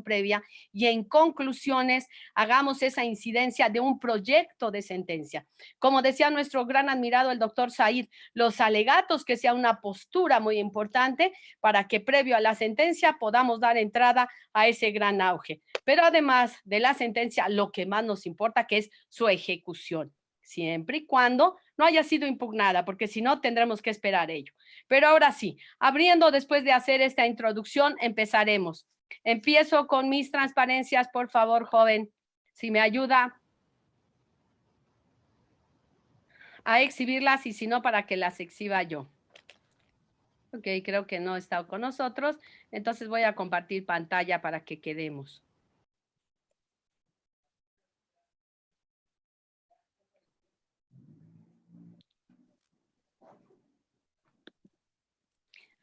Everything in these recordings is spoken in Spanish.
previa y en conclusiones hagamos esa incidencia de un proyecto de sentencia. Como decía nuestro gran admirado el doctor Said, los alegatos que sea una postura muy importante para que previo a la sentencia podamos dar entrada a ese gran auge. Pero además de la sentencia, lo que más nos importa que es su ejecución, siempre y cuando no haya sido impugnada, porque si no tendremos que esperar ello. Pero ahora sí, abriendo después de hacer esta introducción, empezaremos. Empiezo con mis transparencias, por favor, joven, si me ayuda a exhibirlas y si no, para que las exhiba yo. Ok, creo que no está con nosotros, entonces voy a compartir pantalla para que quedemos.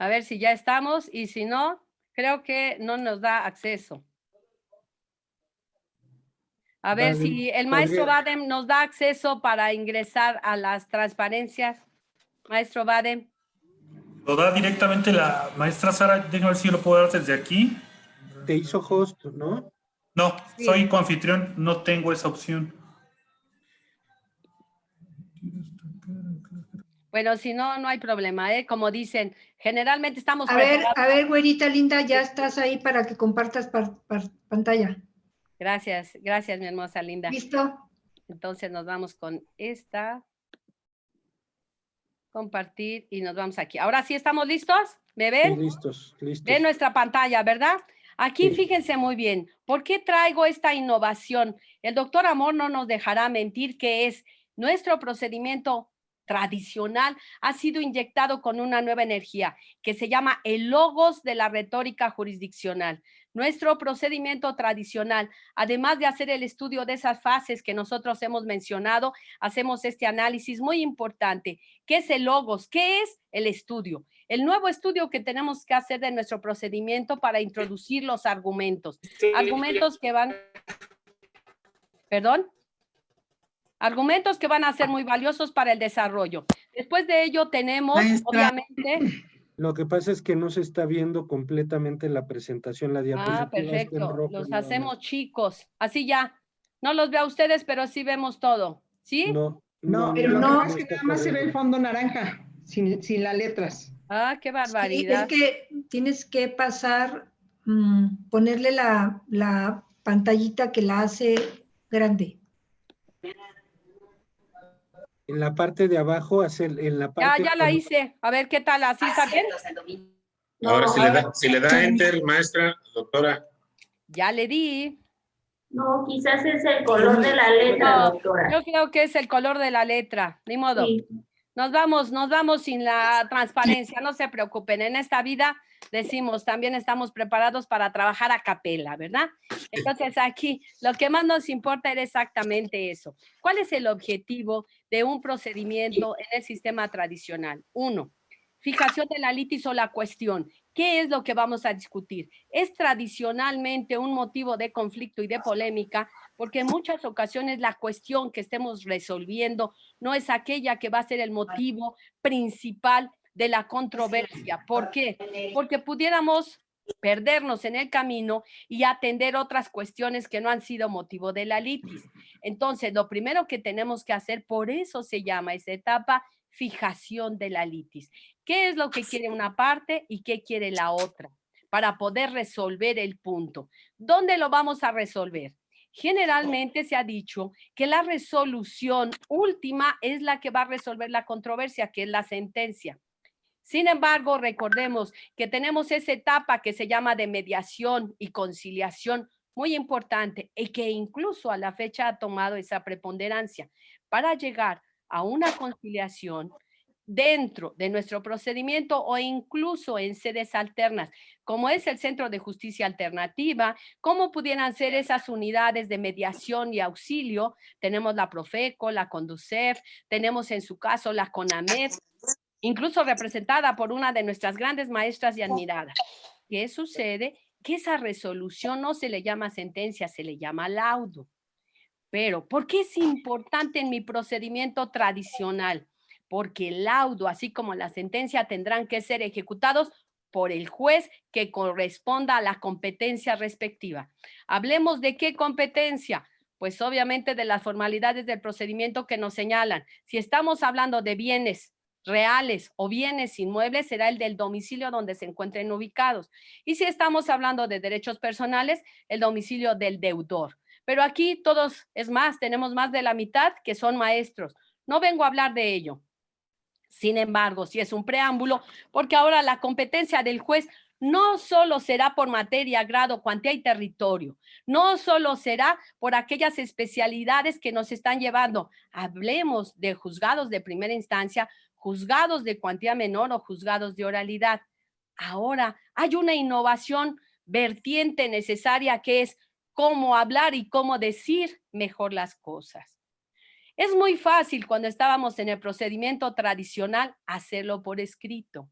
A ver si ya estamos y si no, creo que no nos da acceso. A ver si el maestro Badem nos da acceso para ingresar a las transparencias. Maestro Badem. Lo da directamente la maestra Sara. Déjame ver si yo lo puedo dar desde aquí. Te hizo host, ¿no? No, sí. Soy coanfitrión, no tengo esa opción. Bueno, si no, no hay problema, ¿eh? Como dicen, generalmente estamos... A ver, güerita linda, ya estás ahí para que compartas pantalla. Gracias, gracias, mi hermosa linda. ¿Listo? Entonces nos vamos con esta. Compartir y nos vamos aquí. Ahora sí, ¿estamos listos? ¿Me ven? Sí, listos. Ven nuestra pantalla, ¿verdad? Aquí Sí. Fíjense muy bien. ¿Por qué traigo esta innovación? El doctor Amor no nos dejará mentir que es nuestro procedimiento tradicional ha sido inyectado con una nueva energía que se llama el logos de la retórica jurisdiccional. Nuestro procedimiento tradicional, además de hacer el estudio de esas fases que nosotros hemos mencionado, hacemos este análisis muy importante. ¿Qué es el logos? ¿Qué es el estudio? El nuevo estudio que tenemos que hacer de nuestro procedimiento para introducir los argumentos. Argumentos que van... ¿Perdón? Argumentos que van a ser muy valiosos para el desarrollo. Después de ello tenemos, obviamente... Lo que pasa es que no se está viendo completamente la presentación, la diapositiva. Ah, perfecto. Está en rojo, Los nada hacemos más. chicos. Así ya. No los veo a ustedes, pero sí vemos todo. ¿Sí? No, pero lo que pasa es que está nada más se ve el corriendo. fondo naranja, sin las letras. Ah, qué barbaridad. Sí, es que tienes que pasar, ponerle la pantallita que la hace grande. En la parte de abajo, en la parte... Ya la hice. A ver qué tal. ¿Así está bien? Ahora, si le da enter, maestra, doctora. Ya le di. No, quizás es el color de la letra, No, doctora. yo creo que es el color de la letra. Ni modo. Sí. Nos vamos sin la transparencia. No se preocupen. En esta vida decimos, también estamos preparados para trabajar a capela, ¿verdad? Entonces aquí lo que más nos importa era exactamente eso. ¿Cuál es el objetivo de un procedimiento en el sistema tradicional? 1, fijación de la litis o la cuestión. ¿Qué es lo que vamos a discutir? Es tradicionalmente un motivo de conflicto y de polémica porque en muchas ocasiones la cuestión que estemos resolviendo no es aquella que va a ser el motivo principal de la controversia. ¿Por qué? Porque pudiéramos perdernos en el camino y atender otras cuestiones que no han sido motivo de la litis. Entonces, lo primero que tenemos que hacer, por eso se llama esa etapa fijación de la litis. ¿Qué es lo que quiere una parte y qué quiere la otra? Para poder resolver el punto. ¿Dónde lo vamos a resolver? Generalmente se ha dicho que la resolución última es la que va a resolver la controversia, que es la sentencia. Sin embargo, recordemos que tenemos esa etapa que se llama de mediación y conciliación, muy importante, y que incluso a la fecha ha tomado esa preponderancia. Para llegar a una conciliación dentro de nuestro procedimiento o incluso en sedes alternas, como es el Centro de Justicia Alternativa, como pudieran ser esas unidades de mediación y auxilio. Tenemos la Profeco, la Conducef, tenemos en su caso la CONAMED, incluso representada por una de nuestras grandes maestras y admiradas. ¿Qué sucede? Que esa resolución no se le llama sentencia, se le llama laudo. Pero, ¿por qué es importante en mi procedimiento tradicional? Porque el laudo, así como la sentencia, tendrán que ser ejecutados por el juez que corresponda a la competencia respectiva. Hablemos de qué competencia. Pues obviamente de las formalidades del procedimiento que nos señalan. Si estamos hablando de bienes reales o bienes inmuebles, será el del domicilio donde se encuentren ubicados. Y si estamos hablando de derechos personales, el domicilio del deudor. Pero aquí todos, es más, tenemos más de la mitad que son maestros. No vengo a hablar de ello. Sin embargo, si es un preámbulo, porque ahora la competencia del juez no solo será por materia, grado, cuantía y territorio, no solo será por aquellas especialidades que nos están llevando. Hablemos de juzgados de primera instancia, juzgados de cuantía menor o juzgados de oralidad. Ahora hay una innovación vertiente necesaria que es cómo hablar y cómo decir mejor las cosas. Es muy fácil cuando estábamos en el procedimiento tradicional hacerlo por escrito.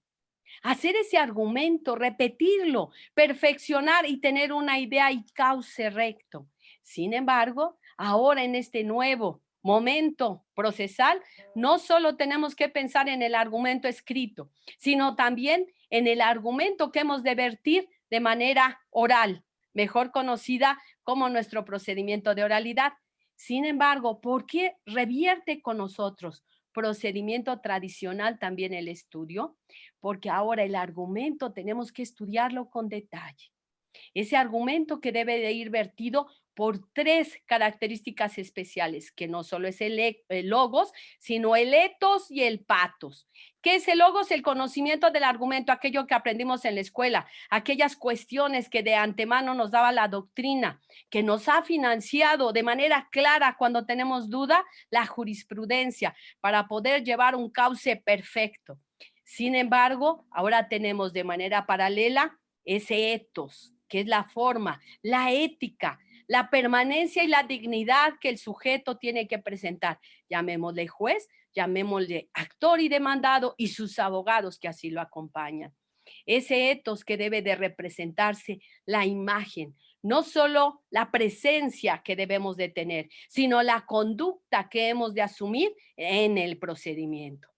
Hacer ese argumento, repetirlo, perfeccionar y tener una idea y cauce recto. Sin embargo, ahora en este nuevo momento procesal, no solo tenemos que pensar en el argumento escrito, sino también en el argumento que hemos de vertir de manera oral, mejor conocida como nuestro procedimiento de oralidad. Sin embargo, ¿por qué revierte con nosotros procedimiento tradicional también el estudio? Porque ahora el argumento tenemos que estudiarlo con detalle. Ese argumento que debe de ir vertido por 3 características especiales, que no solo es el logos, sino el etos y el patos. ¿Qué es el logos? El conocimiento del argumento, aquello que aprendimos en la escuela, aquellas cuestiones que de antemano nos daba la doctrina, que nos ha financiado de manera clara cuando tenemos duda, la jurisprudencia, para poder llevar un cauce perfecto. Sin embargo, ahora tenemos de manera paralela ese etos, que es la forma, la ética, la permanencia y la dignidad que el sujeto tiene que presentar. Llamémosle juez, llamémosle actor y demandado y sus abogados que así lo acompañan. Ese etos que debe de representarse la imagen, no solo la presencia que debemos de tener, sino la conducta que hemos de asumir en el procedimiento.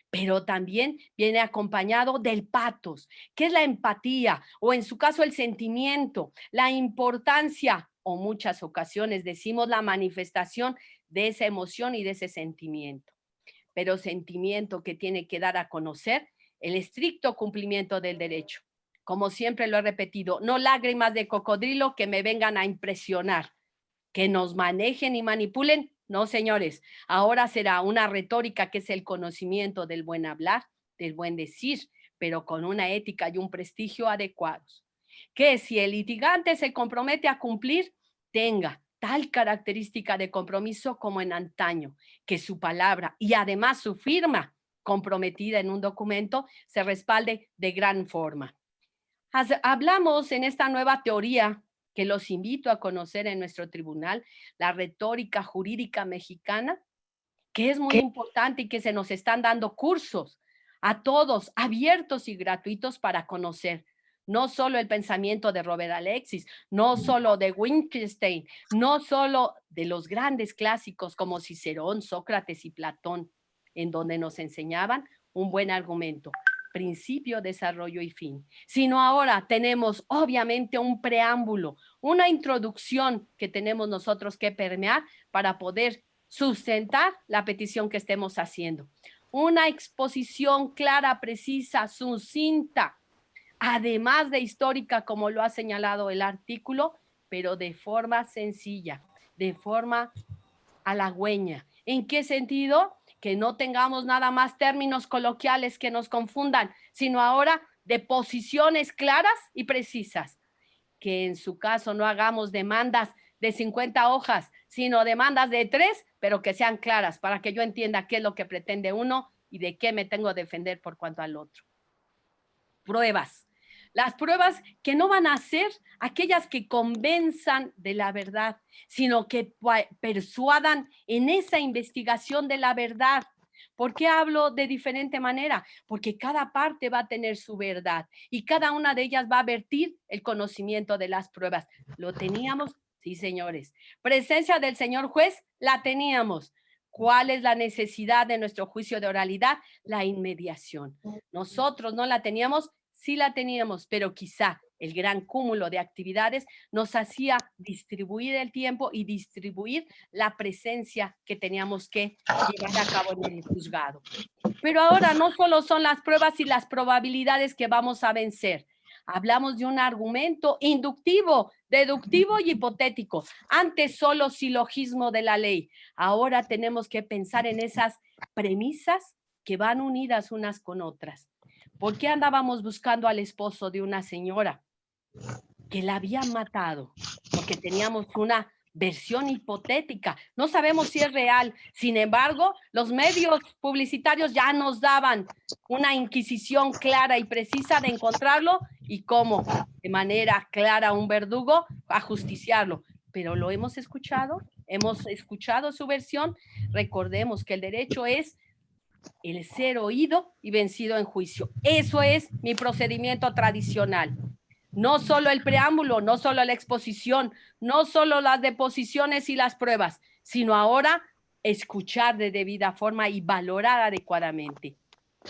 Pero también viene acompañado del patos, que es la empatía, o en su caso el sentimiento, la importancia, o muchas ocasiones decimos la manifestación de esa emoción y de ese sentimiento. Pero sentimiento que tiene que dar a conocer el estricto cumplimiento del derecho. Como siempre lo he repetido, no lágrimas de cocodrilo que me vengan a impresionar, que nos manejen y manipulen. No, señores, ahora será una retórica que es el conocimiento del buen hablar, del buen decir, pero con una ética y un prestigio adecuados. Que si el litigante se compromete a cumplir, tenga tal característica de compromiso como en antaño, que su palabra y además su firma comprometida en un documento se respalde de gran forma. Hablamos en esta nueva teoría que los invito a conocer en nuestro tribunal, la retórica jurídica mexicana, que es muy importante y que se nos están dando cursos a todos, abiertos y gratuitos para conocer. No solo el pensamiento de Robert Alexis, no solo de Wittgenstein, no solo de los grandes clásicos como Cicerón, Sócrates y Platón, en donde nos enseñaban un buen argumento, principio, desarrollo y fin, sino ahora tenemos obviamente un preámbulo, una introducción que tenemos nosotros que permear para poder sustentar la petición que estemos haciendo. Una exposición clara, precisa, sucinta, además de histórica, como lo ha señalado el artículo, pero de forma sencilla, de forma halagüeña. ¿En qué sentido? Que no tengamos nada más términos coloquiales que nos confundan, sino ahora de posiciones claras y precisas. Que en su caso no hagamos demandas de 50 hojas, sino demandas de 3, pero que sean claras para que yo entienda qué es lo que pretende uno y de qué me tengo que defender por cuanto al otro. Pruebas. Las pruebas que no van a ser aquellas que convenzan de la verdad, sino que persuadan en esa investigación de la verdad. ¿Por qué hablo de diferente manera? Porque cada parte va a tener su verdad y cada una de ellas va a vertir el conocimiento de las pruebas. ¿Lo teníamos? Sí, señores. Presencia del señor juez, la teníamos. ¿Cuál es la necesidad de nuestro juicio de oralidad? La inmediación. Nosotros no la teníamos. sí la teníamos, pero quizá el gran cúmulo de actividades nos hacía distribuir el tiempo y distribuir la presencia que teníamos que llevar a cabo en el juzgado. Pero ahora no solo son las pruebas y las probabilidades que vamos a vencer. Hablamos de un argumento inductivo, deductivo y hipotético. Antes solo silogismo de la ley. Ahora tenemos que pensar en esas premisas que van unidas unas con otras. ¿Por qué andábamos buscando al esposo de una señora que la habían matado? Porque teníamos una versión hipotética. No sabemos si es real. Sin embargo, los medios publicitarios ya nos daban una inquisición clara y precisa de encontrarlo y cómo, de manera clara, un verdugo ajusticiarlo. Pero lo hemos escuchado su versión. Recordemos que el derecho es el ser oído y vencido en juicio. Eso es mi procedimiento tradicional. No solo el preámbulo, no solo la exposición, no solo las deposiciones y las pruebas, sino ahora escuchar de debida forma y valorar adecuadamente.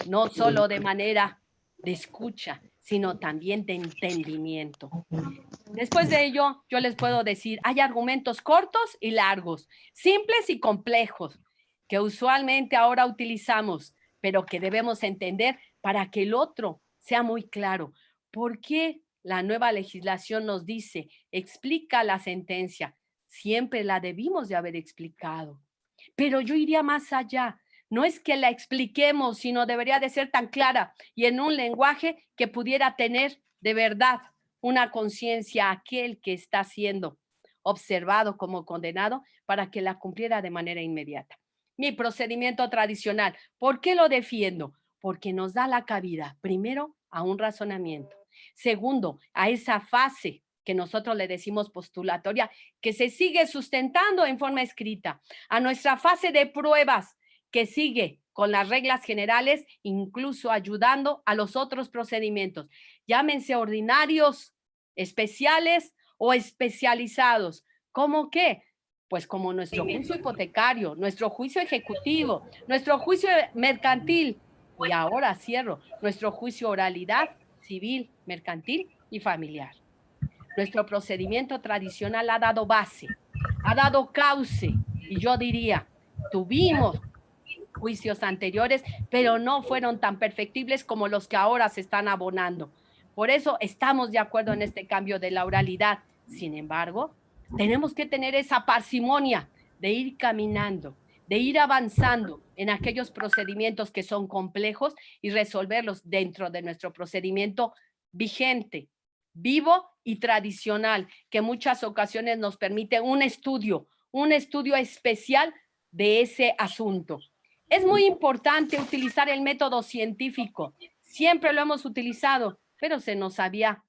No solo de manera de escucha, sino también de entendimiento. Después de ello, yo les puedo decir, hay argumentos cortos y largos, simples y complejos, que usualmente ahora utilizamos, pero que debemos entender para que el otro sea muy claro. ¿Por qué la nueva legislación nos dice, explica la sentencia? Siempre la debimos de haber explicado. Pero yo iría más allá. No es que la expliquemos, sino debería de ser tan clara y en un lenguaje que pudiera tener de verdad una conciencia aquel que está siendo observado como condenado para que la cumpliera de manera inmediata. Mi procedimiento tradicional, ¿por qué lo defiendo? Porque nos da la cabida, primero, a un razonamiento. Segundo, a esa fase que nosotros le decimos postulatoria, que se sigue sustentando en forma escrita, a nuestra fase de pruebas, que sigue con las reglas generales, incluso ayudando a los otros procedimientos, llámense ordinarios, especiales o especializados. ¿Cómo qué? Pues como nuestro juicio hipotecario, nuestro juicio ejecutivo, nuestro juicio mercantil, y ahora cierro, nuestro juicio oralidad, civil, mercantil y familiar. Nuestro procedimiento tradicional ha dado base, ha dado cauce, y yo diría, tuvimos juicios anteriores, pero no fueron tan perfectibles como los que ahora se están abonando. Por eso estamos de acuerdo en este cambio de la oralidad. Sin embargo, tenemos que tener esa parsimonia de ir caminando, de ir avanzando en aquellos procedimientos que son complejos y resolverlos dentro de nuestro procedimiento vigente, vivo y tradicional, que en muchas ocasiones nos permite un estudio especial de ese asunto. Es muy importante utilizar el método científico. Siempre lo hemos utilizado, pero se nos había,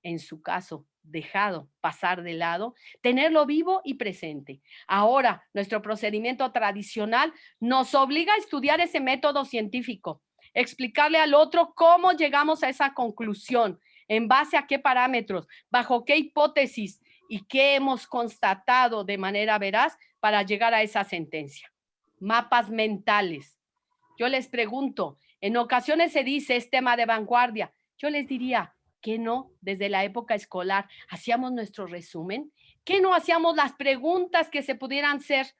en su caso, dejado pasar de lado, tenerlo vivo y presente. Ahora, nuestro procedimiento tradicional nos obliga a estudiar ese método científico, explicarle al otro cómo llegamos a esa conclusión, en base a qué parámetros, bajo qué hipótesis y qué hemos constatado de manera veraz para llegar a esa sentencia. Mapas mentales. Yo les pregunto, en ocasiones se dice es tema de vanguardia. Yo les diría, ¿qué no? Desde la época escolar hacíamos nuestro resumen. ¿Qué no hacíamos las preguntas que se pudieran ser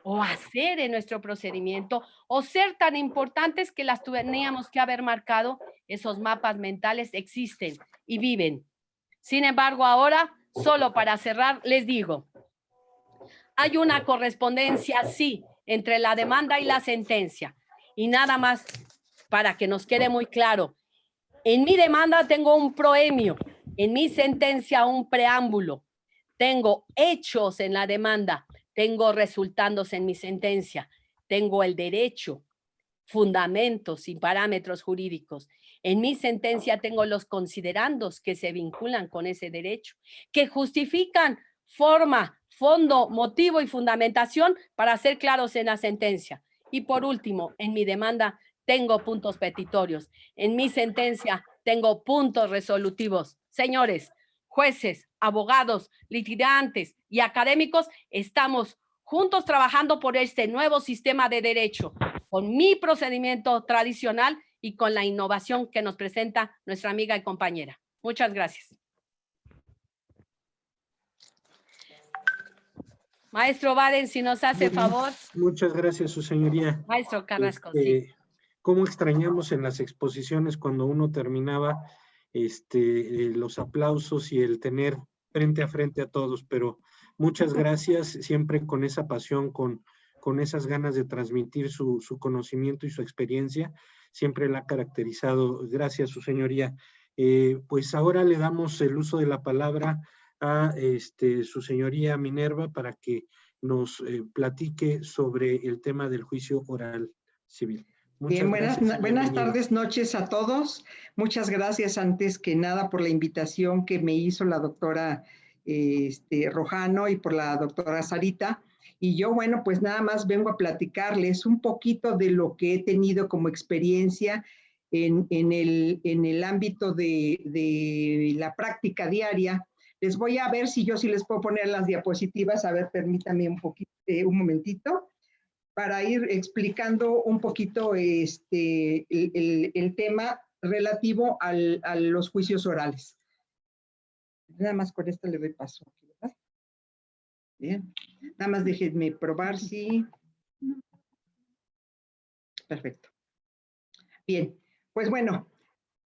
o hacer en nuestro procedimiento o ser tan importantes que las teníamos que haber marcado? Esos mapas mentales existen y viven. Sin embargo, ahora, solo para cerrar, les digo, hay una correspondencia, sí, entre la demanda y la sentencia. Y nada más para que nos quede muy claro. En mi demanda tengo un proemio, en mi sentencia un preámbulo, tengo hechos en la demanda, tengo resultandos en mi sentencia, tengo el derecho, fundamentos y parámetros jurídicos. En mi sentencia tengo los considerandos que se vinculan con ese derecho, que justifican forma, fondo, motivo y fundamentación para ser claros en la sentencia. Y por último, en mi demanda tengo puntos petitorios. En mi sentencia tengo puntos resolutivos. Señores, jueces, abogados, litigantes y académicos, estamos juntos trabajando por este nuevo sistema de derecho, con mi procedimiento tradicional y con la innovación que nos presenta nuestra amiga y compañera. Muchas gracias. Maestro Baden, si nos hace favor. Muchas gracias, su señoría. Maestro Carrasco, sí. Cómo extrañamos en las exposiciones cuando uno terminaba los aplausos y el tener frente a frente a todos, pero muchas gracias, siempre con esa pasión, con esas ganas de transmitir su conocimiento y su experiencia, siempre la ha caracterizado. Gracias, su señoría. Pues ahora le damos el uso de la palabra a su señoría Minerva para que nos platique sobre el tema del juicio oral civil. Bien, buenas tardes, noches a todos. Muchas gracias antes que nada por la invitación que me hizo la doctora Rojano y por la doctora Sarita. Y yo, bueno, pues nada más vengo a platicarles un poquito de lo que he tenido como experiencia en el ámbito de la práctica diaria. Les voy a ver si les puedo poner las diapositivas. A ver, permítame un momentito para ir explicando un poquito el tema relativo a los juicios orales. Nada más con esto le doy paso, ¿verdad? Bien. Nada más déjenme probar si... Perfecto. Bien, pues bueno,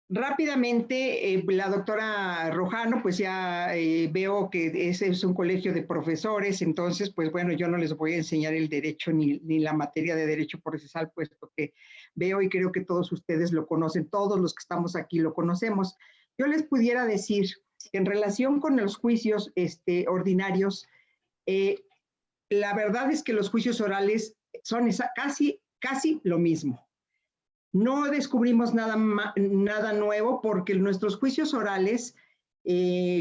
rápidamente la doctora Rojano, pues ya veo que ese es un colegio de profesores, entonces, pues bueno, yo no les voy a enseñar el derecho ni la materia de derecho procesal, puesto que veo y creo que todos ustedes lo conocen, todos los que estamos aquí lo conocemos. Yo les pudiera decir que en relación con los juicios ordinarios, la verdad es que los juicios orales son casi lo mismo. No descubrimos nada nuevo porque nuestros juicios orales,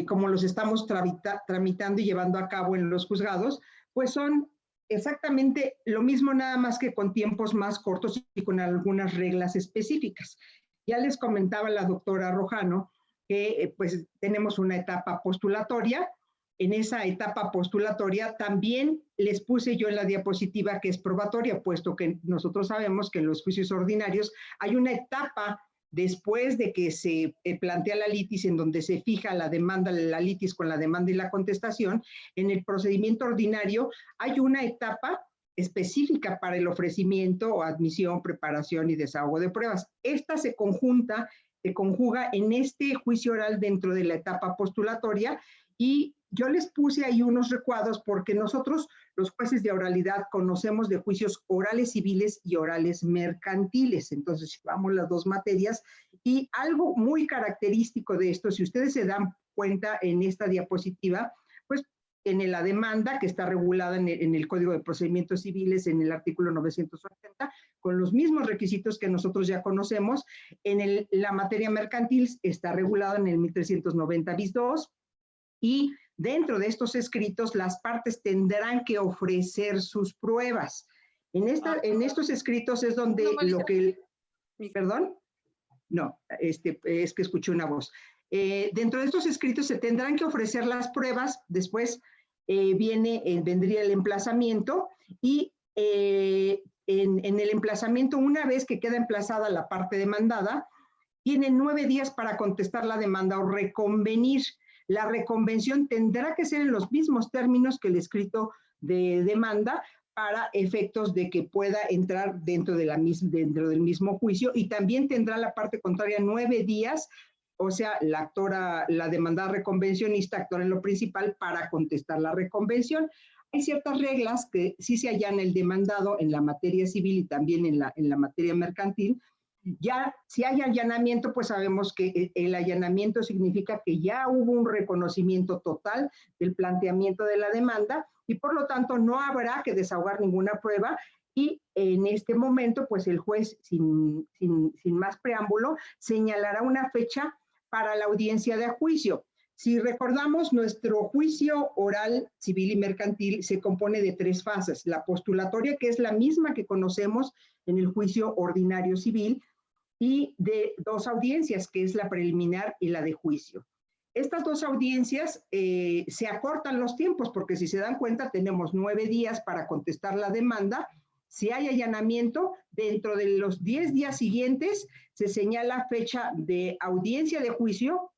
como los estamos tramitando y llevando a cabo en los juzgados, pues son exactamente lo mismo, nada más que con tiempos más cortos y con algunas reglas específicas. Ya les comentaba la doctora Rojano que pues tenemos una etapa postulatoria. En esa etapa postulatoria también les puse yo en la diapositiva que es probatoria, puesto que nosotros sabemos que en los juicios ordinarios hay una etapa después de que se plantea la litis, en donde se fija la demanda, la litis con la demanda y la contestación. En el procedimiento ordinario hay una etapa específica para el ofrecimiento o admisión, preparación y desahogo de pruebas. Esta se conjuga en este juicio oral dentro de la etapa postulatoria, y yo les puse ahí unos recuadros porque nosotros, los jueces de oralidad, conocemos de juicios orales civiles y orales mercantiles. Entonces, llevamos las dos materias, y algo muy característico de esto, si ustedes se dan cuenta en esta diapositiva, pues en la demanda que está regulada en el Código de Procedimientos Civiles, en el artículo 980, con los mismos requisitos que nosotros ya conocemos. En la materia mercantil está regulada en el 1390 bis 2, y dentro de estos escritos las partes tendrán que ofrecer sus pruebas. En estos escritos es donde ¿Perdón? No, es que escuché una voz. Dentro de estos escritos se tendrán que ofrecer las pruebas, después vendría el emplazamiento, y en el emplazamiento, una vez que queda emplazada la parte demandada, tienen 9 días para contestar la demanda o reconvenir. La reconvención tendrá que ser en los mismos términos que el escrito de demanda, para efectos de que pueda entrar dentro del mismo juicio, y también tendrá la parte contraria 9 días, o sea, la demandada reconvencionista actúa en lo principal para contestar la reconvención. Hay ciertas reglas que sí se hallan en el demandado, en la materia civil y también en la materia mercantil. Ya, si hay allanamiento, pues sabemos que el allanamiento significa que ya hubo un reconocimiento total del planteamiento de la demanda, y por lo tanto no habrá que desahogar ninguna prueba, y en este momento, pues el juez, sin más preámbulo, señalará una fecha para la audiencia de juicio. Si recordamos, nuestro juicio oral, civil y mercantil se compone de 3 fases. La postulatoria, que es la misma que conocemos en el juicio ordinario civil, y de 2 audiencias, que es la preliminar y la de juicio. Estas 2 audiencias se acortan los tiempos, porque si se dan cuenta tenemos 9 días para contestar la demanda, Si hay allanamiento, dentro de los 10 días siguientes se señala fecha de audiencia de juicio,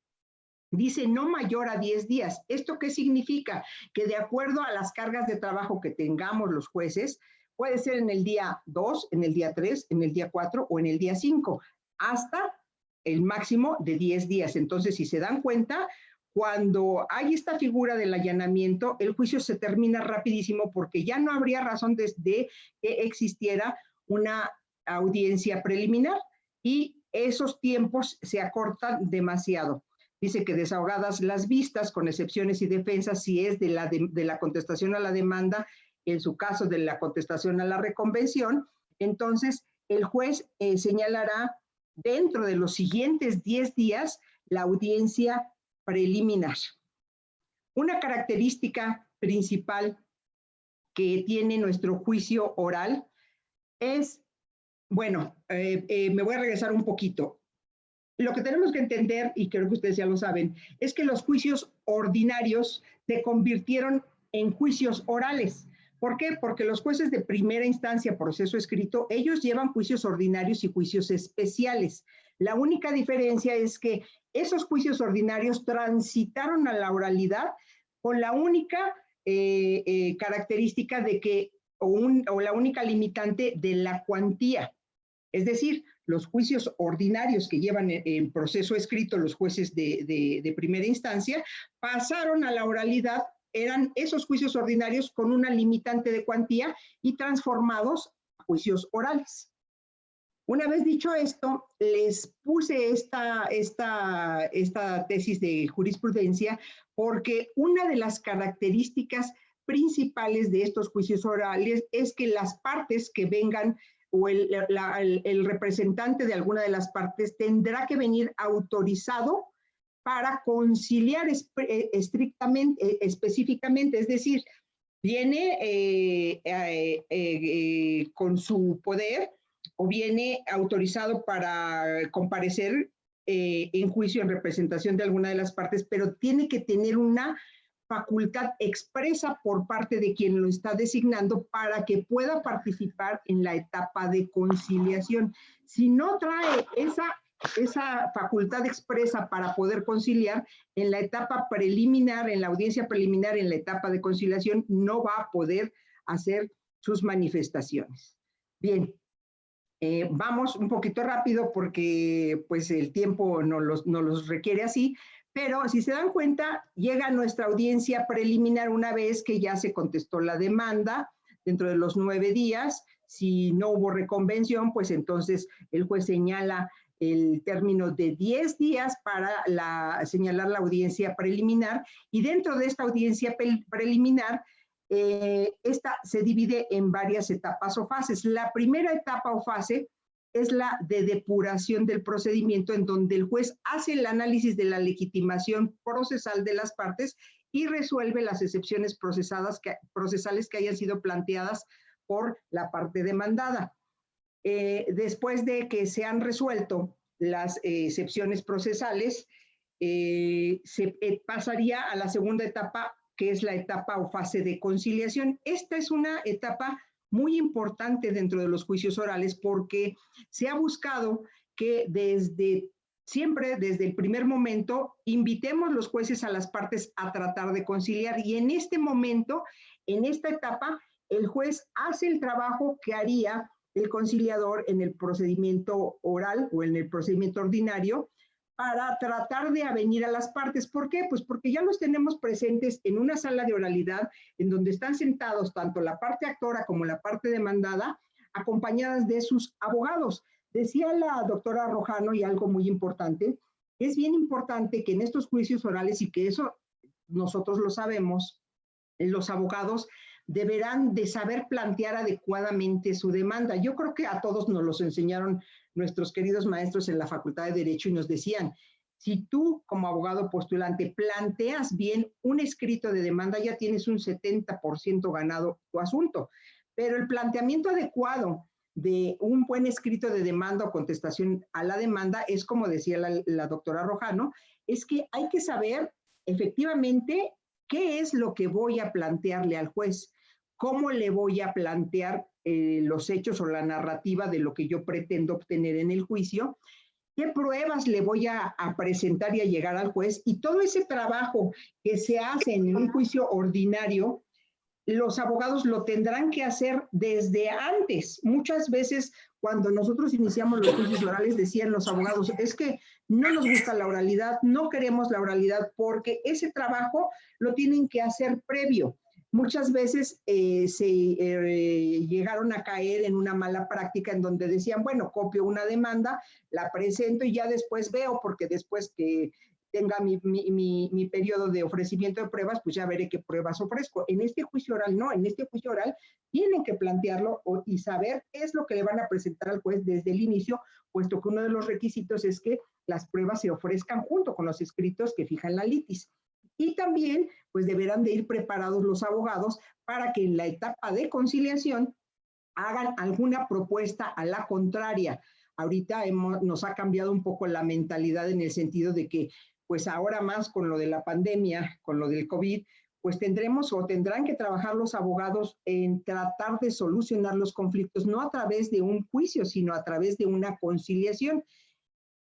dice no mayor a 10 días. ¿Esto qué significa? Que de acuerdo a las cargas de trabajo que tengamos los jueces, puede ser en el día 2, en el día 3, en el día 4 o en el día 5, hasta el máximo de 10 días. Entonces, si se dan cuenta, cuando hay esta figura del allanamiento, el juicio se termina rapidísimo porque ya no habría razón de que existiera una audiencia preliminar y esos tiempos se acortan demasiado. Dice que desahogadas las vistas, con excepciones y defensas, si es de la contestación a la demanda, en su caso de la contestación a la reconvención, entonces el juez señalará dentro de los siguientes 10 días la audiencia preliminar. Una característica principal que tiene nuestro juicio oral es, bueno, me voy a regresar un poquito. Lo que tenemos que entender, y creo que ustedes ya lo saben, es que los juicios ordinarios se convirtieron en juicios orales. ¿Por qué? Porque los jueces de primera instancia, proceso escrito, ellos llevan juicios ordinarios y juicios especiales. La única diferencia es que esos juicios ordinarios transitaron a la oralidad con la única característica de que, o la única limitante de la cuantía. Es decir, los juicios ordinarios que llevan en proceso escrito los jueces de primera instancia pasaron a la oralidad, eran esos juicios ordinarios con una limitante de cuantía y transformados a juicios orales. Una vez dicho esto, les puse esta tesis de jurisprudencia porque una de las características principales de estos juicios orales es que las partes que vengan o el representante de alguna de las partes tendrá que venir autorizado para conciliar estrictamente, específicamente, es decir, viene con su poder o viene autorizado para comparecer en juicio en representación de alguna de las partes, pero tiene que tener una facultad expresa por parte de quien lo está designando para que pueda participar en la etapa de conciliación. Si no trae esa facultad expresa para poder conciliar, en la etapa preliminar, en la audiencia preliminar, en la etapa de conciliación, no va a poder hacer sus manifestaciones. Bien, vamos un poquito rápido porque pues el tiempo no los requiere así, pero si se dan cuenta, llega nuestra audiencia preliminar una vez que ya se contestó la demanda, dentro de los 9 días. Si no hubo reconvención, pues entonces el juez señala el término de 10 días para señalar la audiencia preliminar, y dentro de esta audiencia preliminar, esta se divide en varias etapas o fases. La primera etapa o fase es la de depuración del procedimiento, en donde el juez hace el análisis de la legitimación procesal de las partes y resuelve las excepciones procesales que hayan sido planteadas por la parte demandada. Después de que se han resuelto las excepciones procesales, se pasaría a la segunda etapa, que es la etapa o fase de conciliación. Esta es una etapa muy importante dentro de los juicios orales porque se ha buscado que siempre desde el primer momento invitemos los jueces a las partes a tratar de conciliar, y en este momento, en esta etapa, el juez hace el trabajo que haría el conciliador en el procedimiento oral o en el procedimiento ordinario para tratar de avenir a las partes. ¿Por qué? Pues porque ya los tenemos presentes en una sala de oralidad en donde están sentados tanto la parte actora como la parte demandada, acompañadas de sus abogados. Decía la doctora Rojano, y algo muy importante, es bien importante que en estos juicios orales, y que eso nosotros lo sabemos, los abogados deberán de saber plantear adecuadamente su demanda. Yo creo que a todos nos los enseñaron nuestros queridos maestros en la Facultad de Derecho y nos decían, si tú como abogado postulante planteas bien un escrito de demanda, ya tienes un 70% ganado tu asunto, pero el planteamiento adecuado de un buen escrito de demanda o contestación a la demanda es, como decía la doctora Rojano, es que hay que saber efectivamente qué es lo que voy a plantearle al juez, cómo le voy a plantear los hechos o la narrativa de lo que yo pretendo obtener en el juicio, qué pruebas le voy a presentar y a llegar al juez, y todo ese trabajo que se hace en un juicio ordinario, los abogados lo tendrán que hacer desde antes. Muchas veces cuando nosotros iniciamos los juicios orales decían los abogados, es que no nos gusta la oralidad, no queremos la oralidad porque ese trabajo lo tienen que hacer previo. Muchas veces llegaron a caer en una mala práctica en donde decían, bueno, copio una demanda, la presento y ya después veo, porque después que tenga mi periodo de ofrecimiento de pruebas, pues ya veré qué pruebas ofrezco. En este juicio oral no, en este juicio oral tienen que plantearlo y saber qué es lo que le van a presentar al juez desde el inicio, puesto que uno de los requisitos es que las pruebas se ofrezcan junto con los escritos que fijan la litis. Y también, pues deberán de ir preparados los abogados para que en la etapa de conciliación hagan alguna propuesta a la contraria. Ahorita nos ha cambiado un poco la mentalidad en el sentido de que pues ahora más con lo de la pandemia, con lo del COVID, pues tendrán que trabajar los abogados en tratar de solucionar los conflictos, no a través de un juicio, sino a través de una conciliación.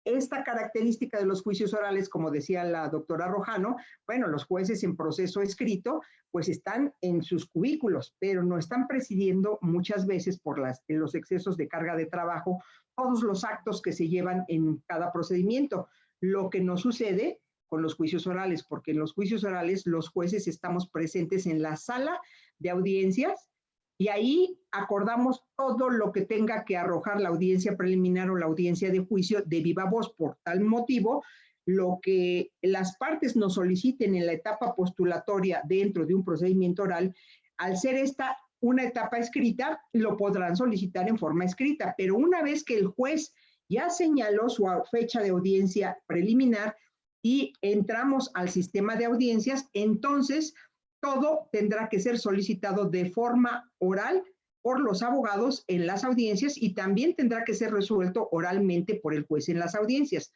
Esta característica de los juicios orales, como decía la doctora Rojano, bueno, los jueces en proceso escrito, pues están en sus cubículos, pero no están presidiendo muchas veces por los excesos de carga de trabajo, todos los actos que se llevan en cada procedimiento. Lo que no sucede con los juicios orales, porque en los juicios orales los jueces estamos presentes en la sala de audiencias y ahí acordamos todo lo que tenga que arrojar la audiencia preliminar o la audiencia de juicio de viva voz. Por tal motivo, lo que las partes nos soliciten en la etapa postulatoria dentro de un procedimiento oral, al ser esta una etapa escrita, lo podrán solicitar en forma escrita, pero una vez que el juez ya señaló su fecha de audiencia preliminar y entramos al sistema de audiencias, entonces todo tendrá que ser solicitado de forma oral por los abogados en las audiencias y también tendrá que ser resuelto oralmente por el juez en las audiencias.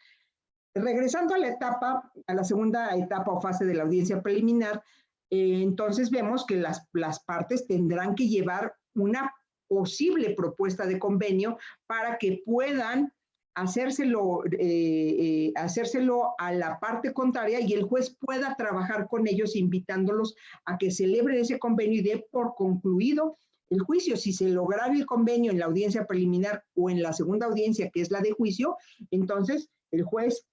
Regresando a la segunda etapa o fase de la audiencia preliminar, entonces vemos que las partes tendrán que llevar una posible propuesta de convenio para que puedan hacérselo a la parte contraria y el juez pueda trabajar con ellos invitándolos a que celebren ese convenio y dé por concluido el juicio. Si se lograra el convenio en la audiencia preliminar o en la segunda audiencia, que es la de juicio, entonces el juez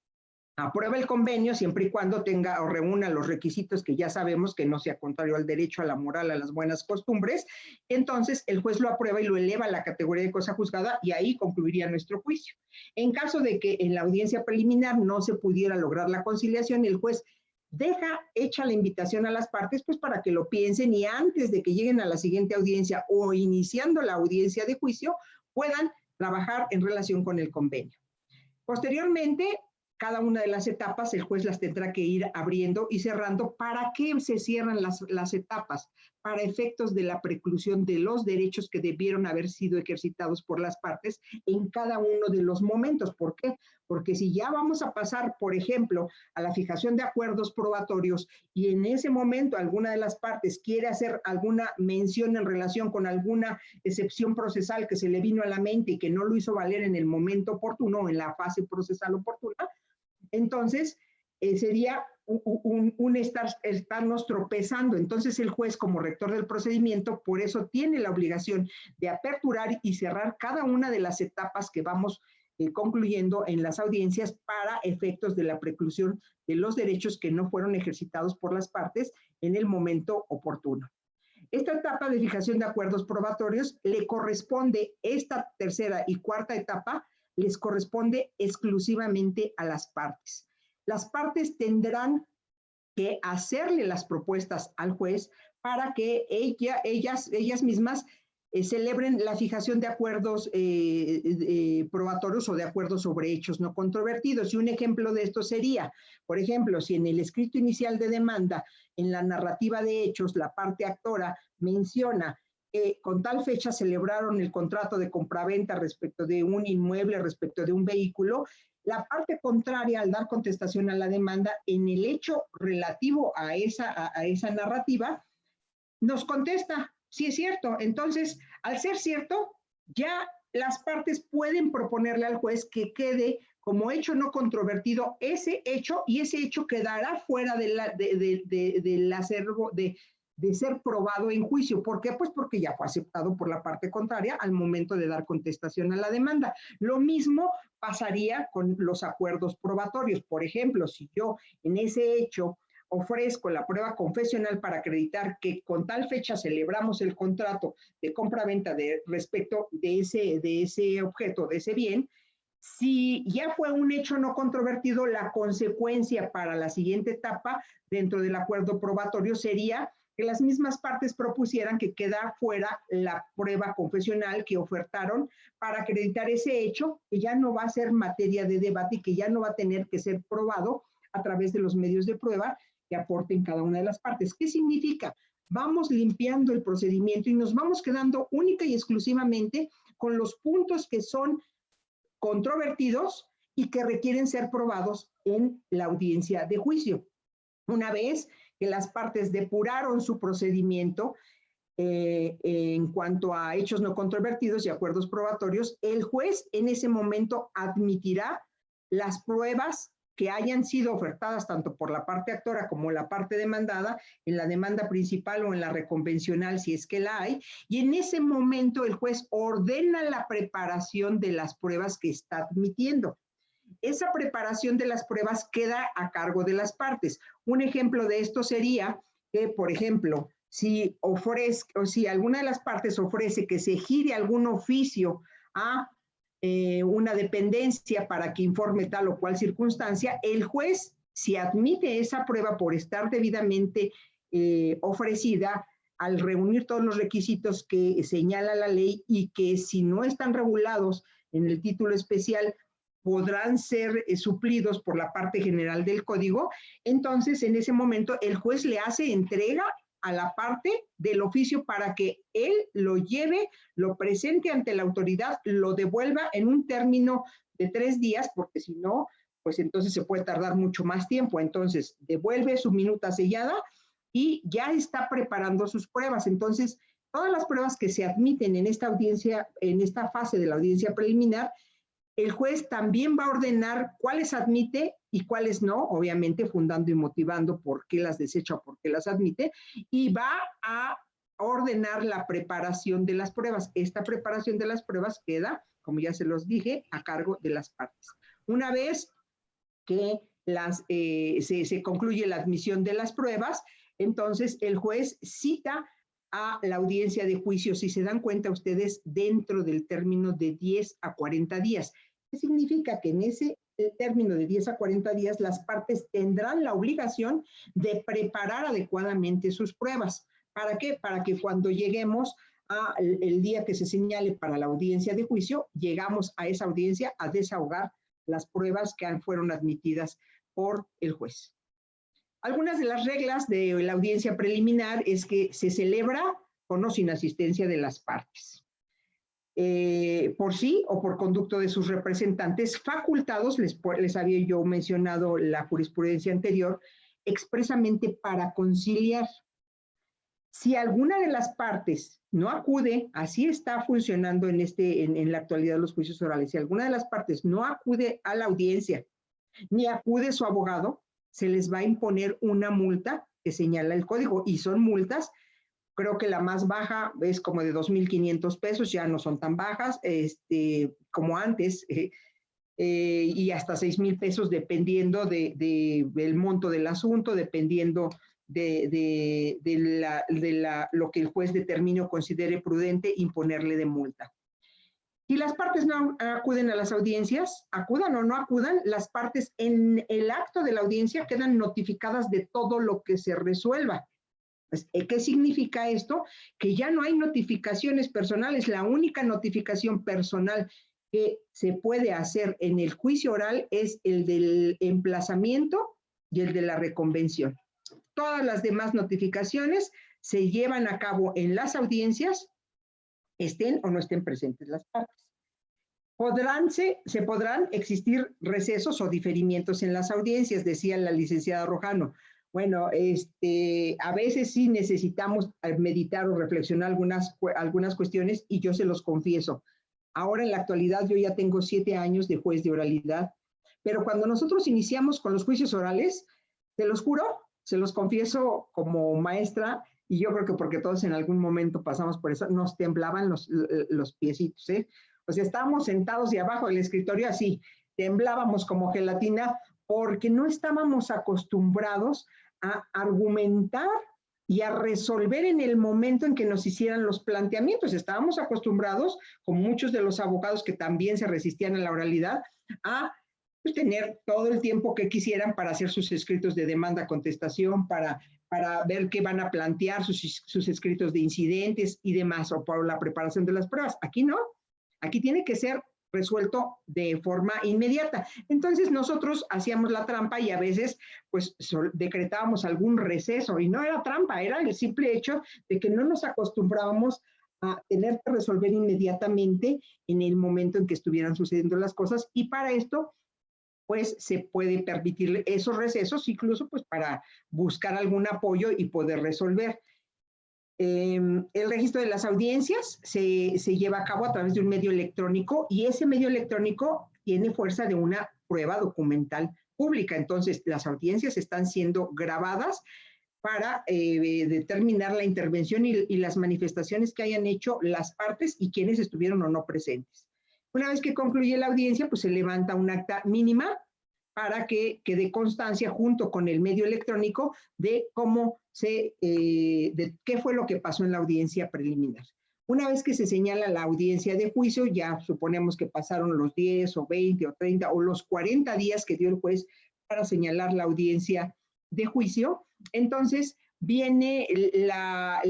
aprueba el convenio siempre y cuando tenga o reúna los requisitos que ya sabemos que no sea contrario al derecho, a la moral, a las buenas costumbres. Entonces el juez lo aprueba y lo eleva a la categoría de cosa juzgada y ahí concluiría nuestro juicio. En caso de que en la audiencia preliminar no se pudiera lograr la conciliación, el juez deja hecha la invitación a las partes pues para que lo piensen y antes de que lleguen a la siguiente audiencia o iniciando la audiencia de juicio puedan trabajar en relación con el convenio. Posteriormente, cada una de las etapas el juez las tendrá que ir abriendo y cerrando. ¿Para qué se cierran las etapas? Para efectos de la preclusión de los derechos que debieron haber sido ejercitados por las partes en cada uno de los momentos. ¿Por qué? Porque si ya vamos a pasar, por ejemplo, a la fijación de acuerdos probatorios y en ese momento alguna de las partes quiere hacer alguna mención en relación con alguna excepción procesal que se le vino a la mente y que no lo hizo valer en el momento oportuno, en la fase procesal oportuna, entonces sería estarnos tropezando. Entonces el juez como rector del procedimiento por eso tiene la obligación de aperturar y cerrar cada una de las etapas que vamos concluyendo en las audiencias para efectos de la preclusión de los derechos que no fueron ejercitados por las partes en el momento oportuno. Esta etapa de fijación de acuerdos probatorios le corresponde, esta tercera y cuarta etapa les corresponde exclusivamente a las partes. Las partes tendrán que hacerle las propuestas al juez para que ellas mismas celebren la fijación de acuerdos probatorios o de acuerdos sobre hechos no controvertidos. Y un ejemplo de esto sería, por ejemplo, si en el escrito inicial de demanda, en la narrativa de hechos, la parte actora menciona con tal fecha celebraron el contrato de compraventa respecto de un inmueble, respecto de un vehículo, la parte contraria al dar contestación a la demanda en el hecho relativo a esa narrativa, nos contesta sí es cierto. Entonces, al ser cierto, ya las partes pueden proponerle al juez que quede como hecho no controvertido ese hecho, y ese hecho quedará fuera del acervo de ser probado en juicio. ¿Por qué? Pues porque ya fue aceptado por la parte contraria al momento de dar contestación a la demanda. Lo mismo pasaría con los acuerdos probatorios. Por ejemplo, si yo en ese hecho ofrezco la prueba confesional para acreditar que con tal fecha celebramos el contrato de compra-venta respecto de ese objeto, de ese bien, si ya fue un hecho no controvertido, la consecuencia para la siguiente etapa dentro del acuerdo probatorio sería que las mismas partes propusieran que queda fuera la prueba confesional que ofertaron para acreditar ese hecho, que ya no va a ser materia de debate y que ya no va a tener que ser probado a través de los medios de prueba que aporten cada una de las partes. ¿Qué significa? Vamos limpiando el procedimiento y nos vamos quedando única y exclusivamente con los puntos que son controvertidos y que requieren ser probados en la audiencia de juicio. Una vez que las partes depuraron su procedimiento en cuanto a hechos no controvertidos y acuerdos probatorios, el juez en ese momento admitirá las pruebas que hayan sido ofertadas tanto por la parte actora como la parte demandada, en la demanda principal o en la reconvencional si es que la hay, y en ese momento el juez ordena la preparación de las pruebas que está admitiendo. Esa preparación de las pruebas queda a cargo de las partes. Un ejemplo de esto sería que, por ejemplo, si alguna de las partes ofrece que se gire algún oficio a una dependencia para que informe tal o cual circunstancia, el juez, si admite esa prueba por estar debidamente ofrecida, al reunir todos los requisitos que señala la ley y que si no están regulados en el título especial, podrán ser suplidos por la parte general del código, entonces en ese momento el juez le hace entrega a la parte del oficio para que él lo lleve, lo presente ante la autoridad, lo devuelva en un término de 3 días, porque si no, pues entonces se puede tardar mucho más tiempo. Entonces, devuelve su minuta sellada y ya está preparando sus pruebas. Entonces, todas las pruebas que se admiten en esta audiencia, en esta fase de la audiencia preliminar, el juez también va a ordenar cuáles admite y cuáles no, obviamente fundando y motivando por qué las desecha o por qué las admite, y va a ordenar la preparación de las pruebas. Esta preparación de las pruebas queda, como ya se los dije, a cargo de las partes. Una vez que se concluye la admisión de las pruebas, entonces el juez cita a la audiencia de juicio, si se dan cuenta ustedes, dentro del término de 10 a 40 días. ¿Qué significa? Que en ese término de 10 a 40 días las partes tendrán la obligación de preparar adecuadamente sus pruebas. ¿Para qué? Para que cuando lleguemos al día que se señale para la audiencia de juicio, llegamos a esa audiencia a desahogar las pruebas que fueron admitidas por el juez. Algunas de las reglas de la audiencia preliminar es que se celebra con o sin asistencia de las partes. Por sí o por conducto de sus representantes facultados, les había yo mencionado la jurisprudencia anterior, expresamente para conciliar. Si alguna de las partes no acude, así está funcionando en la actualidad los juicios orales, si alguna de las partes no acude a la audiencia, ni acude su abogado, se les va a imponer una multa que señala el código, y son multas, creo que la más baja es como de 2,500 pesos, ya no son tan bajas como antes, y hasta 6,000 pesos dependiendo del monto del asunto, dependiendo de lo que el juez determine o considere prudente imponerle de multa. Si las partes no acuden a las audiencias, acudan o no acudan, las partes en el acto de la audiencia quedan notificadas de todo lo que se resuelva. Pues, ¿qué significa esto? Que ya no hay notificaciones personales. La única notificación personal que se puede hacer en el juicio oral es el del emplazamiento y el de la reconvención. Todas las demás notificaciones se llevan a cabo en las audiencias, estén o no estén presentes las partes. Se podrán existir recesos o diferimientos en las audiencias, decía la licenciada Rojano. Bueno, a veces sí necesitamos meditar o reflexionar algunas cuestiones y yo se los confieso. Ahora en la actualidad yo ya tengo 7 años de juez de oralidad, pero cuando nosotros iniciamos con los juicios orales, te los juro, se los confieso como maestra, y yo creo que porque todos en algún momento pasamos por eso, nos temblaban los piecitos, ¿eh? O sea, estábamos sentados y abajo del escritorio así, temblábamos como gelatina, porque no estábamos acostumbrados a argumentar y a resolver en el momento en que nos hicieran los planteamientos. Estábamos acostumbrados, como muchos de los abogados que también se resistían a la oralidad, a tener todo el tiempo que quisieran para hacer sus escritos de demanda, contestación, para ver qué van a plantear, sus escritos de incidentes y demás, o por la preparación de las pruebas. Aquí no, aquí tiene que ser resuelto de forma inmediata. Entonces nosotros hacíamos la trampa y a veces pues decretábamos algún receso, y no era trampa, era el simple hecho de que no nos acostumbrábamos a tener que resolver inmediatamente en el momento en que estuvieran sucediendo las cosas, y para esto pues se puede permitir esos recesos, incluso pues para buscar algún apoyo y poder resolver. El registro de las audiencias se lleva a cabo a través de un medio electrónico, y ese medio electrónico tiene fuerza de una prueba documental pública. Entonces, las audiencias están siendo grabadas para determinar la intervención y las manifestaciones que hayan hecho las partes y quienes estuvieron o no presentes. Una vez que concluye la audiencia, pues se levanta un acta mínima para que quede constancia junto con el medio electrónico de de qué fue lo que pasó en la audiencia preliminar. Una vez que se señala la audiencia de juicio, ya suponemos que pasaron los 10 o 20 o 30 o los 40 días que dio el juez para señalar la audiencia de juicio, entonces viene la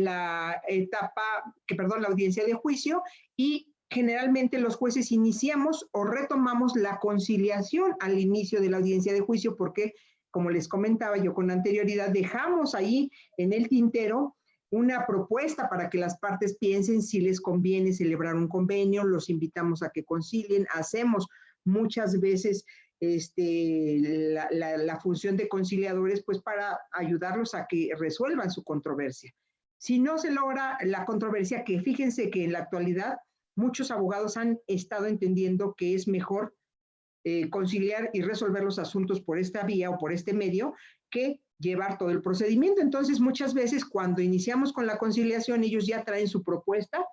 audiencia de juicio, y generalmente los jueces iniciamos o retomamos la conciliación al inicio de la audiencia de juicio, porque, como les comentaba yo con anterioridad, dejamos ahí en el tintero una propuesta para que las partes piensen si les conviene celebrar un convenio, los invitamos a que concilien, hacemos muchas veces la función de conciliadores, pues para ayudarlos a que resuelvan su controversia. Si no se logra la controversia, que fíjense que en la actualidad muchos abogados han estado entendiendo que es mejor conciliar y resolver los asuntos por esta vía o por este medio que llevar todo el procedimiento. Entonces, muchas veces cuando iniciamos con la conciliación, ellos ya traen su propuesta,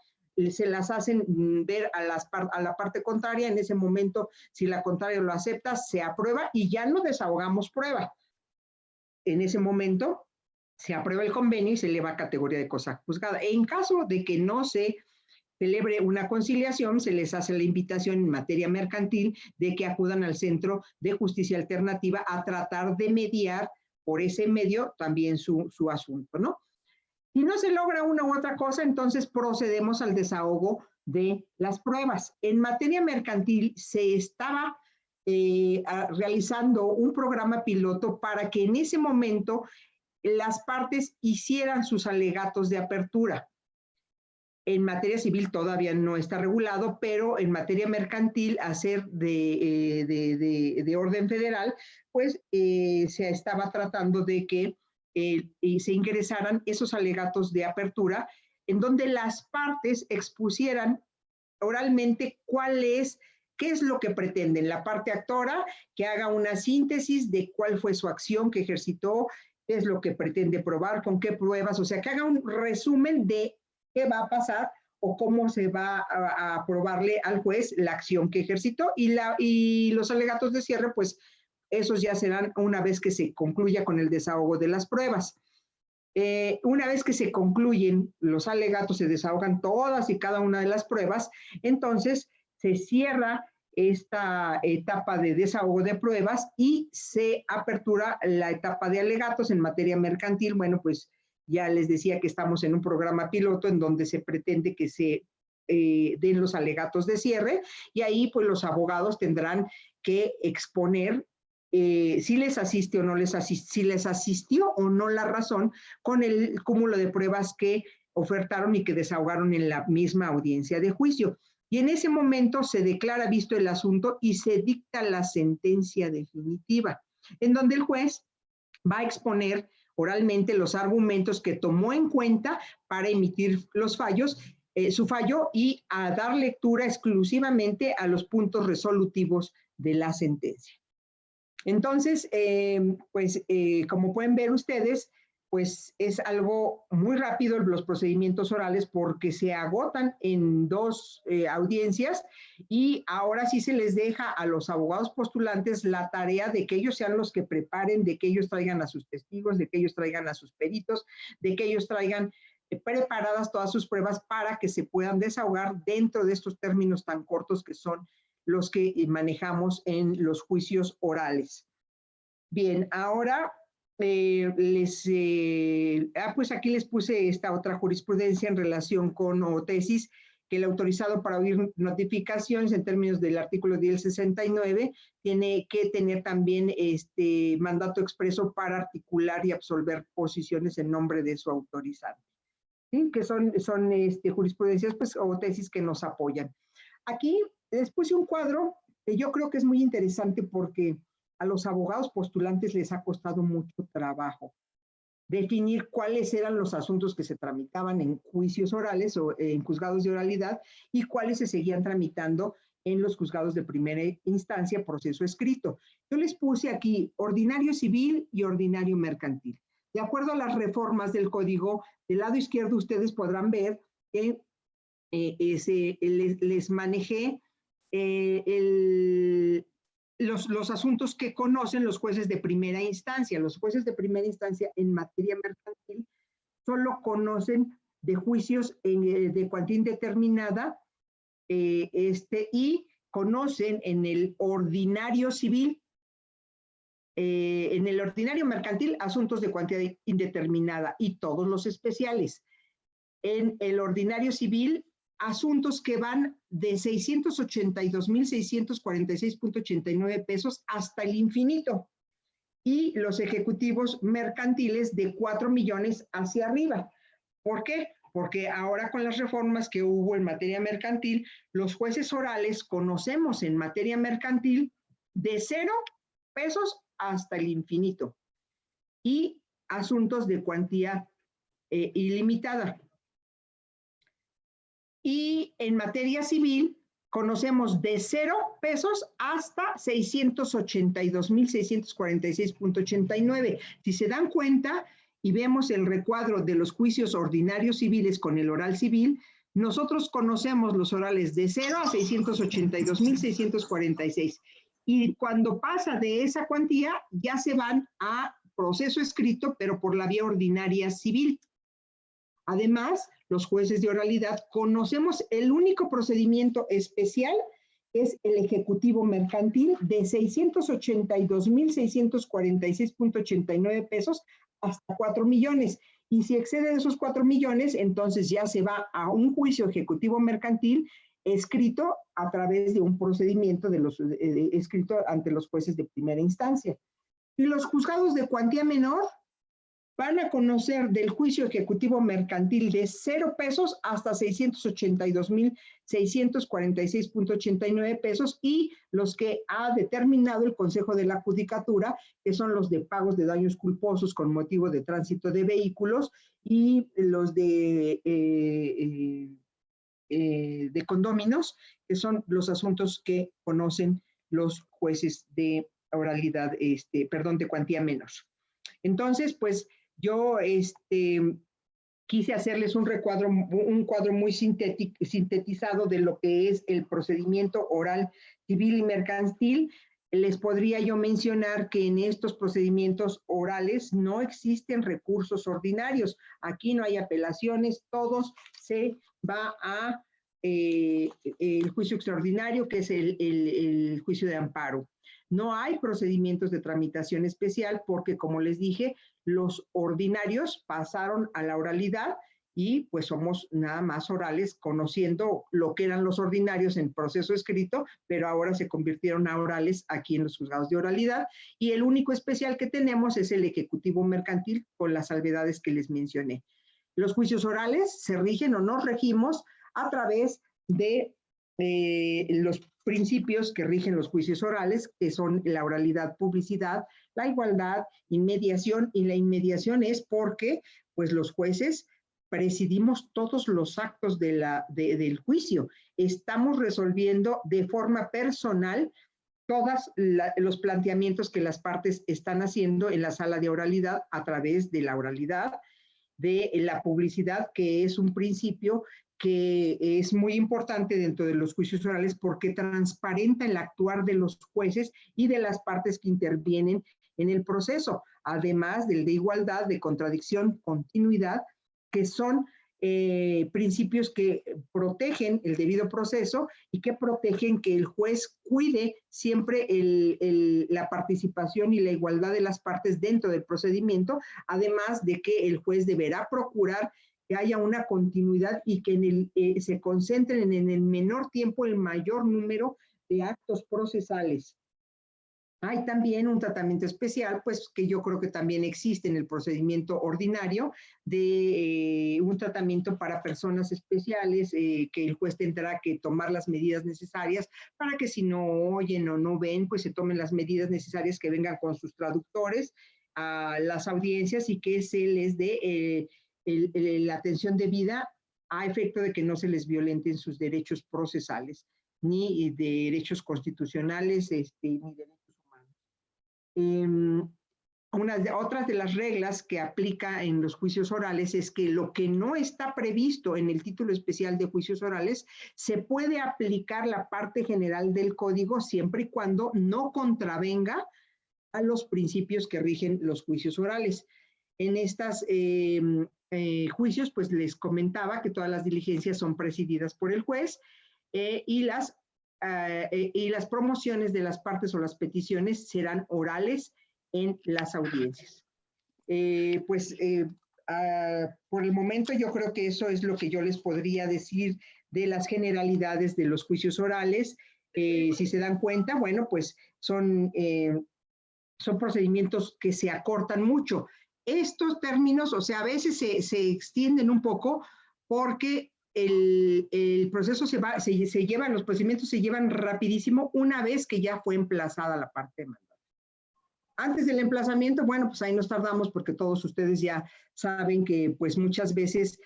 se las hacen ver a la parte contraria. En ese momento, si la contraria lo acepta, se aprueba y ya no desahogamos prueba. En ese momento, se aprueba el convenio y se eleva a categoría de cosa juzgada. En caso de que no se celebre una conciliación, se les hace la invitación en materia mercantil de que acudan al Centro de Justicia Alternativa a tratar de mediar por ese medio también su asunto, ¿no? Si no se logra una u otra cosa, entonces procedemos al desahogo de las pruebas. En materia mercantil se estaba realizando un programa piloto para que en ese momento las partes hicieran sus alegatos de apertura. En materia civil todavía no está regulado, pero en materia mercantil, a ser de orden federal, pues se estaba tratando de que se ingresaran esos alegatos de apertura, en donde las partes expusieran oralmente qué es lo que pretenden. La parte actora, que haga una síntesis de cuál fue su acción que ejercitó, qué es lo que pretende probar, con qué pruebas, o sea, que haga un resumen de qué va a pasar o cómo se va a probarle al juez la acción que ejercitó, y los alegatos de cierre, pues esos ya serán una vez que se concluya con el desahogo de las pruebas. Una vez que se concluyen los alegatos, se desahogan todas y cada una de las pruebas, entonces se cierra esta etapa de desahogo de pruebas y se apertura la etapa de alegatos. En materia mercantil, bueno, pues ya les decía que estamos en un programa piloto en donde se pretende que se den los alegatos de cierre, y ahí pues los abogados tendrán que exponer si les asiste o no les asiste, si les asistió o no la razón con el cúmulo de pruebas que ofertaron y que desahogaron en la misma audiencia de juicio. Y en ese momento se declara visto el asunto y se dicta la sentencia definitiva, en donde el juez va a exponer oralmente los argumentos que tomó en cuenta para emitir los fallos, su fallo, y a dar lectura exclusivamente a los puntos resolutivos de la sentencia. Entonces, como pueden ver ustedes, pues es algo muy rápido los procedimientos orales porque se agotan en 2 audiencias, y ahora sí se les deja a los abogados postulantes la tarea de que ellos sean los que preparen, de que ellos traigan a sus testigos, de que ellos traigan a sus peritos, de que ellos traigan preparadas todas sus pruebas para que se puedan desahogar dentro de estos términos tan cortos que son los que manejamos en los juicios orales. Bien, ahora pues aquí les puse esta otra jurisprudencia en relación con tesis, que el autorizado para oír notificaciones en términos del artículo 1069 tiene que tener también mandato expreso para articular y absolver posiciones en nombre de su autorizado. ¿Sí? Que son jurisprudencias pues, o tesis que nos apoyan. Aquí les puse un cuadro que yo creo que es muy interesante porque a los abogados postulantes les ha costado mucho trabajo definir cuáles eran los asuntos que se tramitaban en juicios orales o en juzgados de oralidad y cuáles se seguían tramitando en los juzgados de primera instancia, proceso escrito. Yo les puse aquí ordinario civil y ordinario mercantil. De acuerdo a las reformas del código, del lado izquierdo ustedes podrán ver que les manejé los asuntos que conocen los jueces de primera instancia. Los jueces de primera instancia en materia mercantil solo conocen de juicios de cuantía indeterminada y conocen en el ordinario civil, en el ordinario mercantil, asuntos de cuantía indeterminada y todos los especiales. En el ordinario civil, asuntos que van de 682,646.89 pesos hasta el infinito. Y los ejecutivos mercantiles de 4 millones hacia arriba. ¿Por qué? Porque ahora con las reformas que hubo en materia mercantil, los jueces orales conocemos en materia mercantil de 0 pesos hasta el infinito. Y asuntos de cuantía ilimitada. Y en materia civil conocemos de 0 pesos hasta 682,646.89. Si se dan cuenta y vemos el recuadro de los juicios ordinarios civiles con el oral civil, nosotros conocemos los orales de 0 a 682,646. Y cuando pasa de esa cuantía, ya se van a proceso escrito, pero por la vía ordinaria civil. Además, los jueces de oralidad conocemos el único procedimiento especial, es el ejecutivo mercantil de 682,646.89 pesos hasta 4 millones. Y si excede de esos 4 millones, entonces ya se va a un juicio ejecutivo mercantil escrito a través de un procedimiento escrito ante los jueces de primera instancia. Y los juzgados de cuantía menor van a conocer del juicio ejecutivo mercantil de 0 pesos hasta 682,646.89 pesos y los que ha determinado el Consejo de la Judicatura, que son los de pagos de daños culposos con motivo de tránsito de vehículos y los de condóminos, que son los asuntos que conocen los jueces de oralidad, de cuantía menor. Entonces, pues, yo quise hacerles un cuadro muy sintetizado de lo que es el procedimiento oral, civil y mercantil. Les podría yo mencionar que en estos procedimientos orales no existen recursos ordinarios. Aquí no hay apelaciones, todos se va a el juicio extraordinario, que es el juicio de amparo. No hay procedimientos de tramitación especial porque, como les dije, los ordinarios pasaron a la oralidad y pues somos nada más orales, conociendo lo que eran los ordinarios en proceso escrito, pero ahora se convirtieron a orales aquí en los juzgados de oralidad, y el único especial que tenemos es el ejecutivo mercantil con las salvedades que les mencioné. Los juicios orales se rigen o nos regimos a través de los principios que rigen los juicios orales, que son la oralidad, publicidad, la igualdad, inmediación, y la inmediación es porque pues los jueces presidimos todos los actos del juicio. Estamos resolviendo de forma personal todos los planteamientos que las partes están haciendo en la sala de oralidad a través de la oralidad, de la publicidad, que es un principio que es muy importante dentro de los juicios orales porque transparenta el actuar de los jueces y de las partes que intervienen en el proceso, además del de igualdad, de contradicción, continuidad, que son principios que protegen el debido proceso y que protegen que el juez cuide siempre la participación y la igualdad de las partes dentro del procedimiento, además de que el juez deberá procurar que haya una continuidad y que se concentren en el menor tiempo el mayor número de actos procesales. Hay también un tratamiento especial, pues que yo creo que también existe en el procedimiento ordinario, de un tratamiento para personas especiales, que el juez tendrá que tomar las medidas necesarias para que si no oyen o no ven, pues se tomen las medidas necesarias, que vengan con sus traductores a las audiencias y que se les dé la atención debida a efecto de que no se les violenten sus derechos procesales, ni derechos constitucionales, ni derechos humanos. Otras de las reglas que aplica en los juicios orales es que lo que no está previsto en el título especial de juicios orales se puede aplicar la parte general del código siempre y cuando no contravenga a los principios que rigen los juicios orales. En estos juicios, pues les comentaba que todas las diligencias son presididas por el juez y las promociones de las partes o las peticiones serán orales en las audiencias. Por el momento yo creo que eso es lo que yo les podría decir de las generalidades de los juicios orales. Si se dan cuenta, bueno, pues son procedimientos que se acortan mucho. Estos términos, o sea, a veces se extienden un poco porque el proceso los procedimientos se llevan rapidísimo una vez que ya fue emplazada la parte demandada. Antes del emplazamiento, bueno, pues ahí nos tardamos porque todos ustedes ya saben que pues muchas veces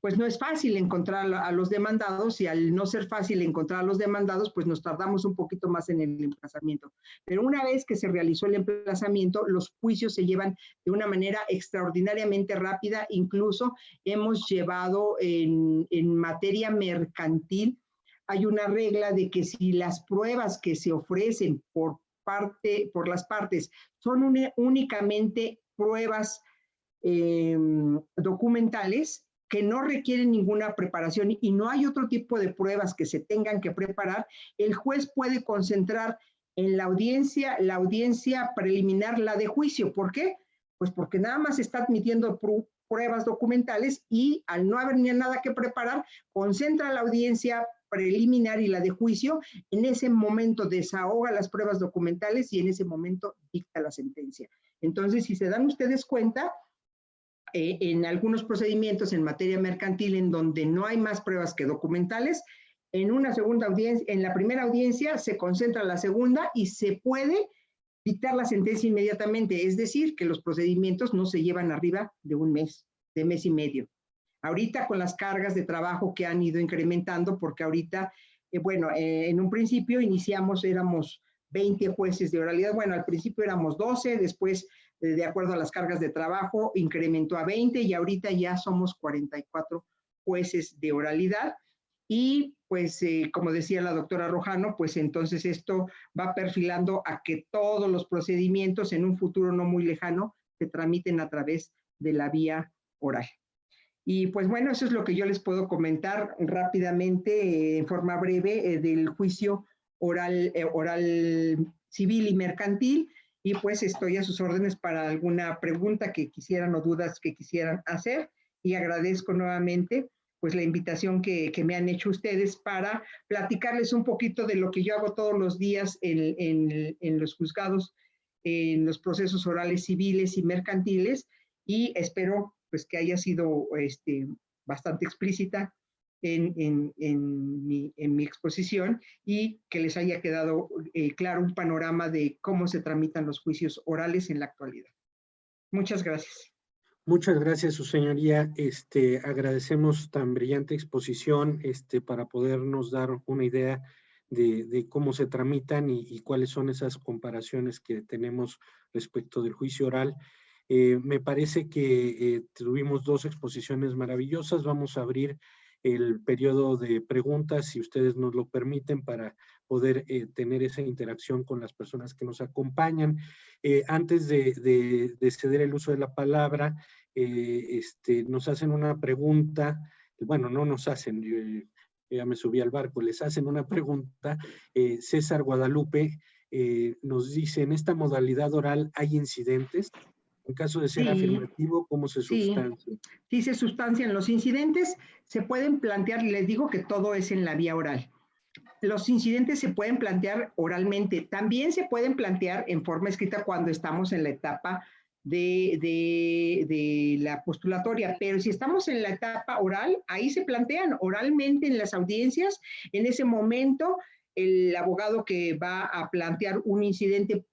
pues no es fácil encontrar a los demandados, y al no ser fácil encontrar a los demandados, pues nos tardamos un poquito más en el emplazamiento. Pero una vez que se realizó el emplazamiento, los juicios se llevan de una manera extraordinariamente rápida. Incluso hemos llevado en materia mercantil, hay una regla de que si las pruebas que se ofrecen por las partes son únicamente pruebas documentales, que no requieren ninguna preparación y no hay otro tipo de pruebas que se tengan que preparar, el juez puede concentrar en la audiencia preliminar, la de juicio. ¿Por qué? Pues porque nada más está admitiendo pruebas documentales y al no haber nada que preparar, concentra la audiencia preliminar y la de juicio. En ese momento desahoga las pruebas documentales y en ese momento dicta la sentencia. Entonces, si se dan ustedes cuenta, en algunos procedimientos en materia mercantil en donde no hay más pruebas que documentales, en una segunda audiencia, en la primera audiencia se concentra la segunda y se puede dictar la sentencia inmediatamente, es decir, que los procedimientos no se llevan arriba de un mes, de mes y medio. Ahorita con las cargas de trabajo que han ido incrementando, porque ahorita, en un principio éramos 20 jueces de oralidad, bueno, al principio éramos 12, después de acuerdo a las cargas de trabajo, incrementó a 20 y ahorita ya somos 44 jueces de oralidad. Y pues, como decía la doctora Rojano, pues entonces esto va perfilando a que todos los procedimientos en un futuro no muy lejano se tramiten a través de la vía oral. Y pues bueno, eso es lo que yo les puedo comentar rápidamente, en forma breve, del juicio oral civil y mercantil. Y pues estoy a sus órdenes para alguna pregunta que quisieran o dudas que quisieran hacer. Y agradezco nuevamente pues la invitación que me han hecho ustedes para platicarles un poquito de lo que yo hago todos los días en los juzgados, en los procesos orales civiles y mercantiles. Y espero pues que haya sido bastante explícita en mi exposición y que les haya quedado claro un panorama de cómo se tramitan los juicios orales en la actualidad. Muchas gracias. Muchas gracias, su señoría. Agradecemos tan brillante exposición para podernos dar una idea de cómo se tramitan y cuáles son esas comparaciones que tenemos respecto del juicio oral. Me parece que tuvimos 2 exposiciones maravillosas. Vamos a abrir el periodo de preguntas, si ustedes nos lo permiten, para poder tener esa interacción con las personas que nos acompañan. Antes de ceder el uso de la palabra, nos hacen una pregunta, bueno, no nos hacen, yo ya me subí al barco, les hacen una pregunta. César Guadalupe nos dice, ¿en esta modalidad oral hay incidentes? En caso de ser afirmativo, ¿cómo se sustancian? Sí, se sustancian. Los incidentes se pueden plantear, les digo que todo es en la vía oral. Los incidentes se pueden plantear oralmente, también se pueden plantear en forma escrita cuando estamos en la etapa de la postulatoria, pero si estamos en la etapa oral, ahí se plantean oralmente en las audiencias. En ese momento, el abogado que va a plantear un incidente,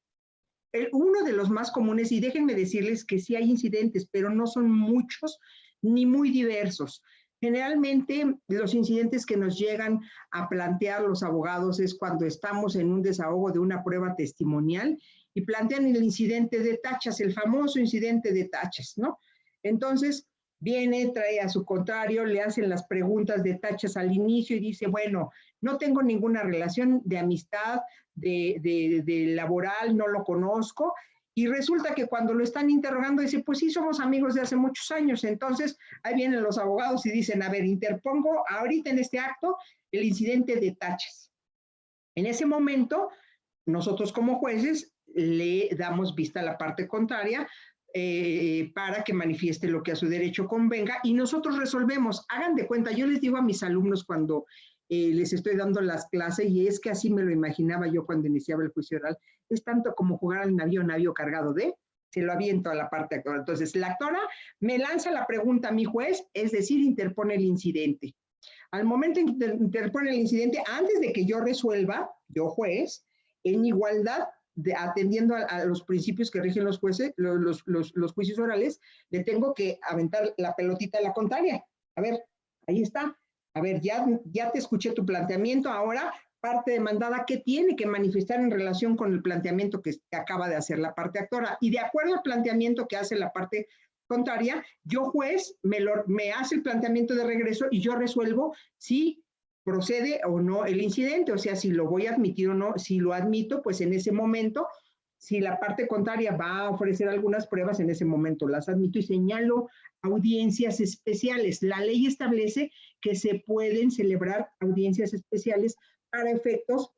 uno de los más comunes, y déjenme decirles que sí hay incidentes, pero no son muchos ni muy diversos. Generalmente los incidentes que nos llegan a plantear los abogados es cuando estamos en un desahogo de una prueba testimonial y plantean el incidente de tachas, el famoso incidente de tachas, ¿no? Entonces viene, trae a su contrario, le hacen las preguntas de tachas al inicio y dice, bueno, no tengo ninguna relación de amistad, de laboral, no lo conozco. Y resulta que cuando lo están interrogando dice, pues sí, somos amigos de hace muchos años. Entonces, ahí vienen los abogados y dicen, a ver, interpongo ahorita en este acto el incidente de tachas. En ese momento, nosotros como jueces le damos vista a la parte contraria para que manifieste lo que a su derecho convenga y nosotros resolvemos. Hagan de cuenta, yo les digo a mis alumnos cuando les estoy dando las clases, y es que así me lo imaginaba yo cuando iniciaba el juicio oral, es tanto como jugar al navío cargado de, se lo aviento a la parte actora. Entonces, la actora me lanza la pregunta a mi juez, es decir, interpone el incidente. Al momento en que interpone el incidente, antes de que yo resuelva, yo juez, en igualdad, atendiendo a los principios que rigen los jueces, los juicios orales, le tengo que aventar la pelotita a la contraria. A ver, ahí está. A ver, ya te escuché tu planteamiento, ahora parte demandada, ¿qué tiene que manifestar en relación con el planteamiento que acaba de hacer la parte actora? Y de acuerdo al planteamiento que hace la parte contraria, yo juez me hace el planteamiento de regreso y yo resuelvo si procede o no el incidente, o sea, si lo voy a admitir o no. Si lo admito, pues en ese momento, si la parte contraria va a ofrecer algunas pruebas, en ese momento las admito y señalo audiencias especiales. La ley establece que se pueden celebrar audiencias especiales para efectos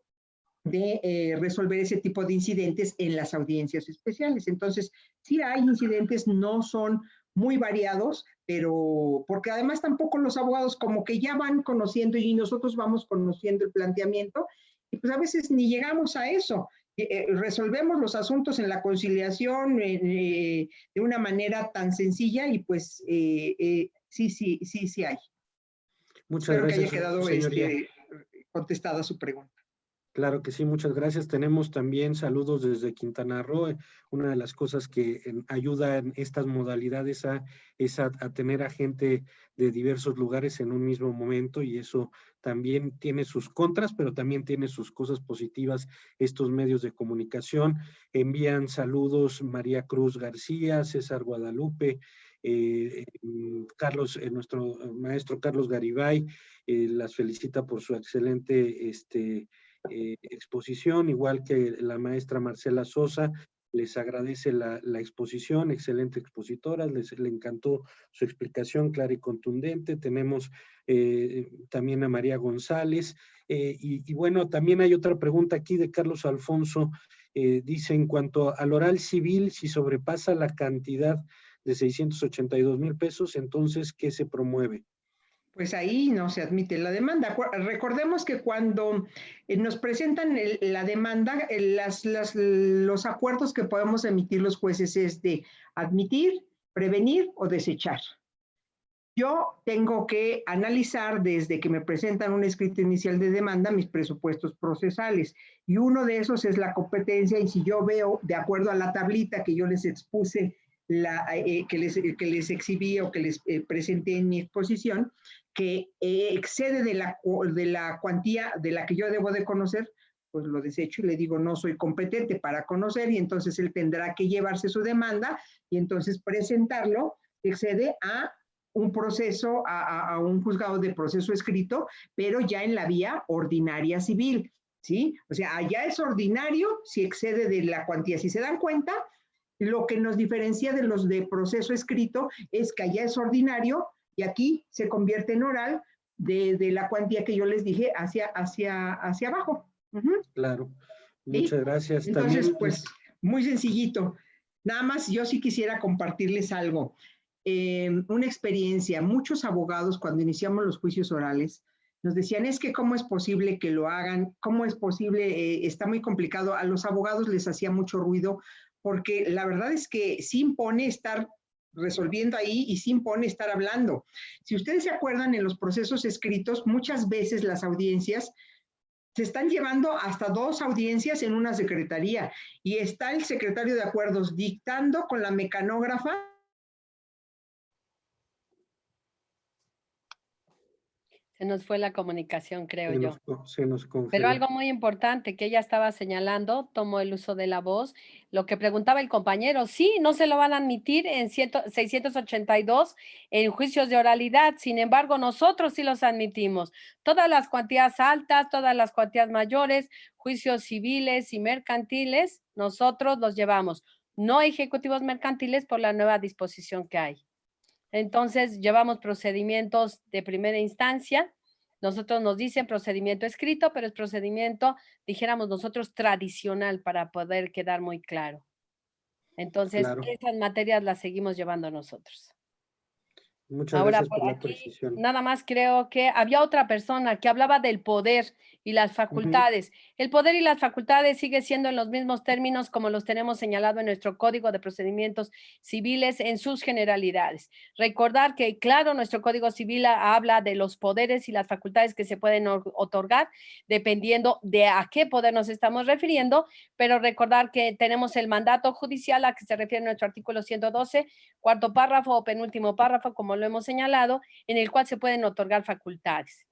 de resolver ese tipo de incidentes en las audiencias especiales. Entonces, sí hay incidentes, no son muy variados, pero porque además tampoco los abogados como que ya van conociendo y nosotros vamos conociendo el planteamiento y pues a veces ni llegamos a eso. Resolvemos los asuntos en la conciliación de una manera tan sencilla y pues sí hay. Muchas Espero gracias, que haya quedado contestada su pregunta. Claro que sí, muchas gracias. Tenemos también saludos desde Quintana Roo. Una de las cosas que ayuda en estas modalidades es a tener a gente de diversos lugares en un mismo momento, y eso también tiene sus contras, pero también tiene sus cosas positivas estos medios de comunicación. Envían saludos María Cruz García, César Guadalupe, Carlos, nuestro maestro Carlos Garibay, las felicita por su excelente exposición, igual que la maestra Marcela Sosa. Les agradece la exposición, excelente expositora, le encantó su explicación clara y contundente. Tenemos también a María González, y bueno, también hay otra pregunta aquí de Carlos Alfonso. Dice, en cuanto al oral civil, si sobrepasa la cantidad de 682,000 pesos, entonces, ¿qué se promueve? Pues ahí no se admite la demanda. Recordemos que cuando nos presentan la demanda, los acuerdos que podemos emitir los jueces es de admitir, prevenir o desechar. yo tengo que analizar desde que me presentan un escrito inicial de demanda mis presupuestos procesales. Y uno de esos es la competencia. Y si yo veo, de acuerdo a la tablita que yo les expuse, que les exhibí o que les presenté en mi exposición, que excede de la cuantía de la que yo debo de conocer, pues lo desecho y le digo, no soy competente para conocer, y entonces él tendrá que llevarse su demanda y entonces presentarlo, excede a un proceso, a un juzgado de proceso escrito, pero ya en la vía ordinaria civil, ¿sí? O sea, allá es ordinario si excede de la cuantía. Si se dan cuenta, lo que nos diferencia de los de proceso escrito es que allá es ordinario y aquí se convierte en oral de la cuantía que yo les dije hacia abajo. Claro, muchas gracias. Entonces, También, pues, muy sencillito. Nada más, yo sí quisiera compartirles algo. Una experiencia. Muchos abogados, cuando iniciamos los juicios orales, nos decían, es que cómo es posible que lo hagan, cómo es posible, está muy complicado. A los abogados les hacía mucho ruido, porque la verdad es que sí impone estar resolviendo ahí y sí impone estar hablando. Si ustedes se acuerdan, en los procesos escritos, muchas veces las audiencias se están llevando hasta 2 audiencias en una secretaría y está el secretario de acuerdos dictando con la mecanógrafa. Se nos fue la comunicación, creo yo. se nos congeló. Pero algo muy importante que ella estaba señalando, tomó el uso de la voz, lo que preguntaba el compañero, sí, no se lo van a admitir en 682 en juicios de oralidad, sin embargo, nosotros sí los admitimos. Todas las cuantías altas, todas las cuantías mayores, juicios civiles y mercantiles, nosotros los llevamos, no ejecutivos mercantiles por la nueva disposición que hay. Entonces, llevamos procedimientos de primera instancia. Nosotros nos dicen procedimiento escrito, pero es procedimiento, dijéramos nosotros, tradicional para poder quedar muy claro. Entonces, Claro. esas materias las seguimos llevando nosotros. Muchas Ahora, gracias por por la aquí, precisión. nada más creo que había otra persona que hablaba del poder y las facultades. El poder y las facultades sigue siendo en los mismos términos como los tenemos señalado en nuestro Código de Procedimientos Civiles en sus generalidades. Recordar que, claro, nuestro Código Civil habla de los poderes y las facultades que se pueden otorgar dependiendo de a qué poder nos estamos refiriendo, pero recordar que tenemos el mandato judicial a que se refiere nuestro artículo 112, cuarto párrafo o penúltimo párrafo, como lo hemos señalado, en el cual se pueden otorgar facultades.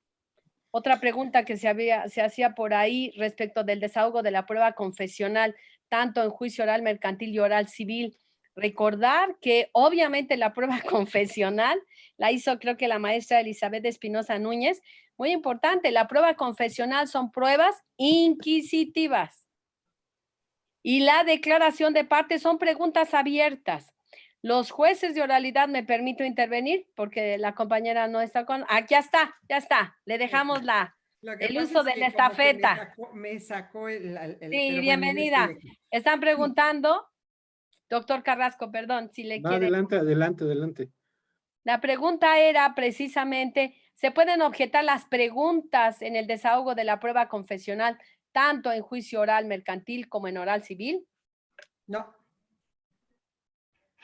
Otra pregunta que se hacía por ahí respecto del desahogo de la prueba confesional, tanto en juicio oral mercantil y oral civil. Recordar que obviamente la prueba confesional la hizo, creo que la maestra Elizabeth Espinosa Núñez. Muy importante, la prueba confesional son pruebas inquisitivas. Y la declaración de parte son preguntas abiertas. Los jueces de oralidad, me permito intervenir porque la compañera no está con... Aquí está, ya está. Le dejamos el uso de la estafeta. Me sacó el sí, bienvenida. Bueno, están preguntando, doctor Carrasco, perdón, si le quiere... Adelante. La pregunta era precisamente, ¿se pueden objetar las preguntas en el desahogo de la prueba confesional, tanto en juicio oral mercantil como en oral civil?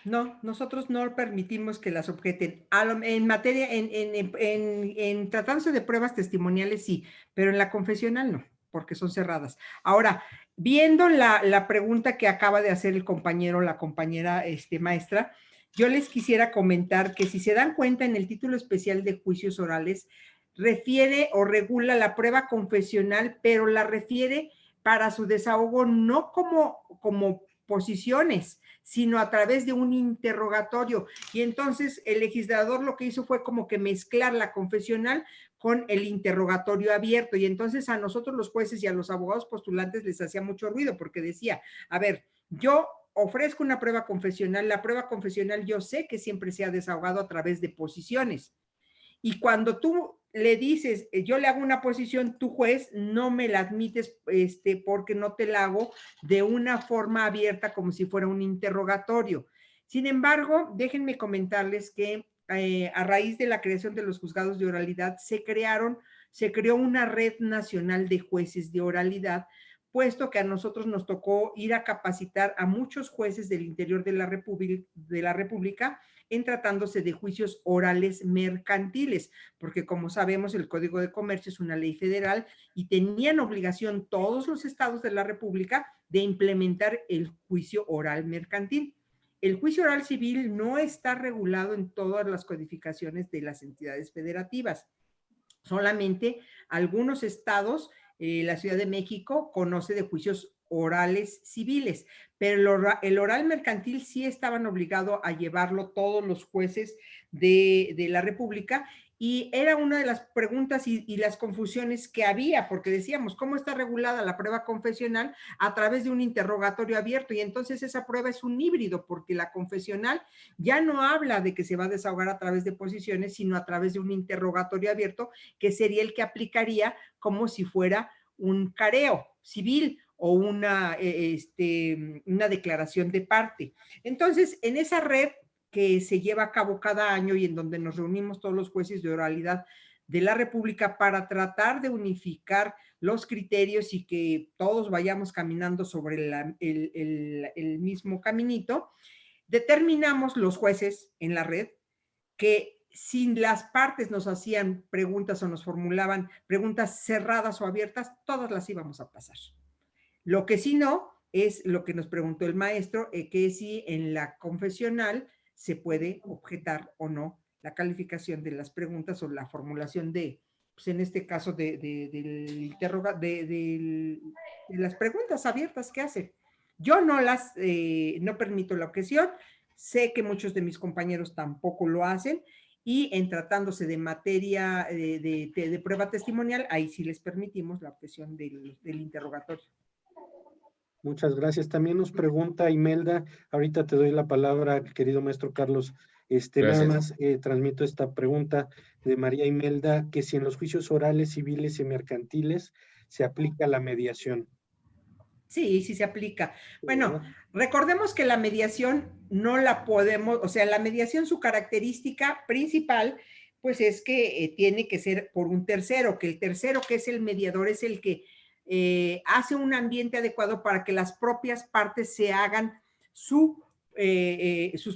No, nosotros no permitimos que las objeten. En materia, en tratándose de pruebas testimoniales, sí, pero en la confesional no, porque son cerradas. Ahora, viendo la pregunta que acaba de hacer el compañero, la compañera maestra, yo les quisiera comentar que si se dan cuenta en el título especial de juicios orales, refiere o regula la prueba confesional, pero la refiere para su desahogo no como posiciones, sino a través de un interrogatorio. Y entonces el legislador lo que hizo fue como que mezclar la confesional con el interrogatorio abierto. Y entonces a nosotros los jueces y a los abogados postulantes les hacía mucho ruido porque decía, a ver, yo ofrezco una prueba confesional, la prueba confesional yo sé que siempre se ha desahogado a través de posiciones. Y cuando tú le dices, yo le hago una posición, tu juez no me la admites porque no te la hago de una forma abierta como si fuera un interrogatorio. Sin embargo, déjenme comentarles que a raíz de la creación de los juzgados de oralidad se creó una red nacional de jueces de oralidad, puesto que a nosotros nos tocó ir a capacitar a muchos jueces del interior de la República en tratándose de juicios orales mercantiles, porque como sabemos el Código de Comercio es una ley federal y tenían obligación todos los estados de la República de implementar el juicio oral mercantil. El juicio oral civil no está regulado en todas las codificaciones de las entidades federativas. Solamente algunos estados, la Ciudad de México, conoce de juicios orales civiles, pero el oral mercantil sí estaban obligados a llevarlo todos los jueces de la República, y era una de las preguntas y las confusiones que había, porque decíamos, ¿cómo está regulada la prueba confesional? A través de un interrogatorio abierto, y entonces esa prueba es un híbrido, porque la confesional ya no habla de que se va a desahogar a través de posiciones, sino a través de un interrogatorio abierto, que sería el que aplicaría como si fuera un careo civil o una declaración de parte. Entonces, en esa red que se lleva a cabo cada año y en donde nos reunimos todos los jueces de oralidad de la República para tratar de unificar los criterios y que todos vayamos caminando sobre el mismo caminito, determinamos los jueces en la red que si las partes nos hacían preguntas o nos formulaban preguntas cerradas o abiertas, todas las íbamos a pasar. Lo que sí no es lo que nos preguntó el maestro, que si en la confesional se puede objetar o no la calificación de las preguntas o la formulación de, pues en este caso, de las preguntas abiertas que hace. Yo no permito la objeción, sé que muchos de mis compañeros tampoco lo hacen, y en tratándose de materia de prueba testimonial, ahí sí les permitimos la objeción del interrogatorio. Muchas gracias. También nos pregunta Imelda, ahorita te doy la palabra, querido maestro Carlos. Nada más transmito esta pregunta de María Imelda, que si en los juicios orales, civiles y mercantiles se aplica la mediación. Sí, sí se aplica. Bueno, recordemos que la mediación no la podemos, o sea, la mediación, su característica principal, pues es que tiene que ser por un tercero, que el tercero, que es el mediador, es el que hace un ambiente adecuado para que las propias partes se hagan sus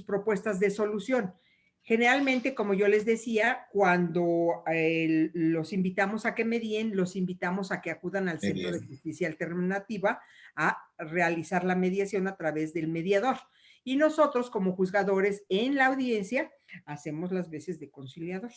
propuestas de solución. Generalmente, como yo les decía, cuando los invitamos a que medien, los invitamos a que acudan al Centro de Justicia Alternativa a realizar la mediación a través del mediador. Y nosotros, como juzgadores en la audiencia, hacemos las veces de conciliador.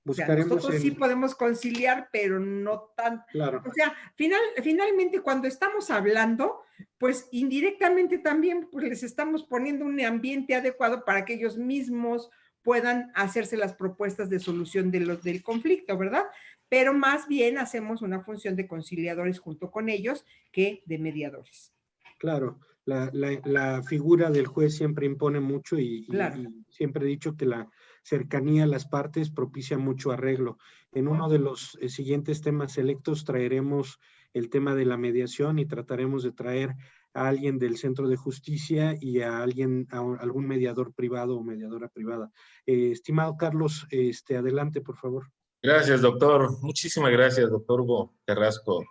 O sea, nosotros sí podemos conciliar, pero no tan... Claro. O sea, finalmente cuando estamos hablando, pues indirectamente también pues, les estamos poniendo un ambiente adecuado para que ellos mismos puedan hacerse las propuestas de solución del conflicto, ¿verdad? Pero más bien hacemos una función de conciliadores junto con ellos que de mediadores. Claro, la figura del juez siempre impone mucho y siempre he dicho que la cercanía a las partes propicia mucho arreglo. En uno de los siguientes temas selectos traeremos el tema de la mediación y trataremos de traer a alguien del Centro de Justicia y a algún mediador privado o mediadora privada. Estimado Carlos, adelante, por favor. Gracias, doctor. Muchísimas gracias, doctor Hugo Carrasco.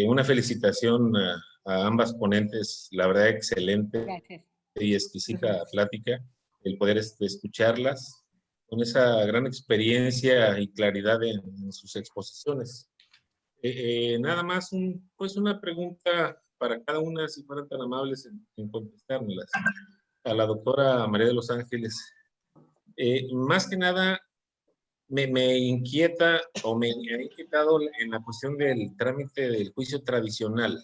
Una felicitación a ambas ponentes, la verdad, excelente. Gracias. Y exquisita plática, el poder escucharlas con esa gran experiencia y claridad en sus exposiciones. Nada más, pues una pregunta para cada una, si fueran tan amables en contestármelas. A la doctora María de los Ángeles, más que nada, me inquieta o me ha inquietado en la cuestión del trámite del juicio tradicional.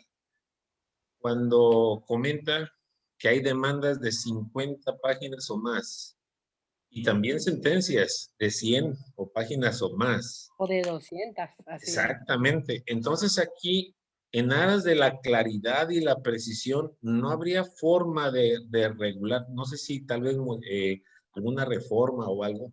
Cuando comenta que hay demandas de 50 páginas o más y también sentencias de 100 o páginas o más. O de 200. Así. Exactamente. Entonces aquí, en aras de la claridad y la precisión, no habría forma de regular, no sé si tal vez alguna reforma o algo,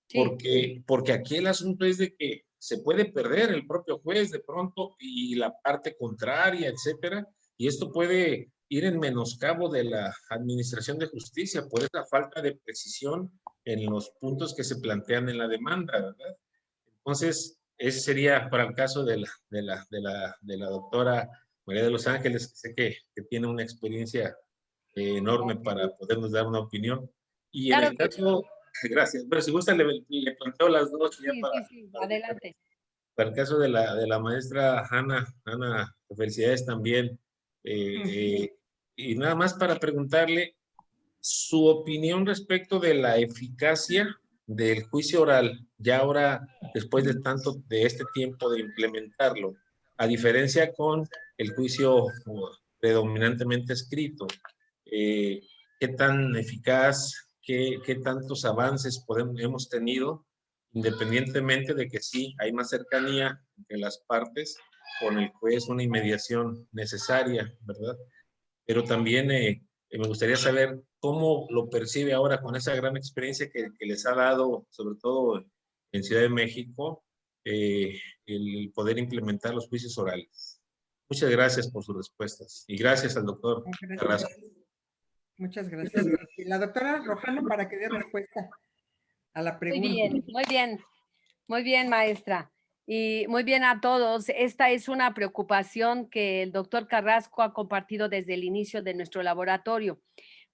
sí. Porque aquí el asunto es de que se puede perder el propio juez de pronto y la parte contraria, etcétera, y esto puede ir en menoscabo de la administración de justicia por esa falta de precisión en los puntos que se plantean en la demanda, ¿verdad? Entonces, ese sería para el caso de la doctora María de los Ángeles, que sé que tiene una experiencia enorme para podernos dar una opinión. Y en Claro el que caso, gracias, pero si gusta le planteo las dos ya sí, para, sí, sí, adelante. para el caso de la maestra Hanna, felicidades también. Y nada más para preguntarle su opinión respecto de la eficacia del juicio oral, ya ahora después de este tiempo de implementarlo, a diferencia con el juicio predominantemente escrito, ¿qué tan eficaz, qué tantos avances hemos tenido, independientemente de que sí hay más cercanía entre las partes, con el juez una inmediación necesaria, ¿verdad? Pero también me gustaría saber cómo lo percibe ahora con esa gran experiencia que les ha dado, sobre todo en Ciudad de México, el poder implementar los juicios orales. Muchas gracias por sus respuestas y gracias al doctor Carrasco. Muchas gracias. La doctora Rojano para que dé respuesta a la pregunta. Muy bien, muy bien. Muy bien, maestra. Y muy bien a todos. Esta es una preocupación que el doctor Carrasco ha compartido desde el inicio de nuestro laboratorio.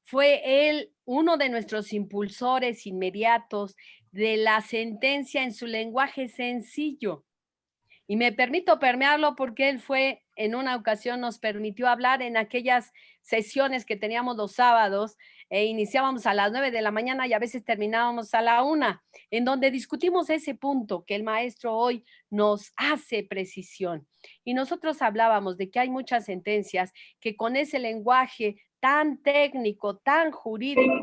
Fue él uno de nuestros impulsores inmediatos de la sentencia en su lenguaje sencillo. Y me permito permearlo porque él fue, en una ocasión nos permitió hablar en aquellas sesiones que teníamos los sábados, iniciábamos a las 9 de la mañana y a veces terminábamos a la 1, en donde discutimos ese punto que el maestro hoy nos hace precisión. Y nosotros hablábamos de que hay muchas sentencias que con ese lenguaje tan técnico, tan jurídico,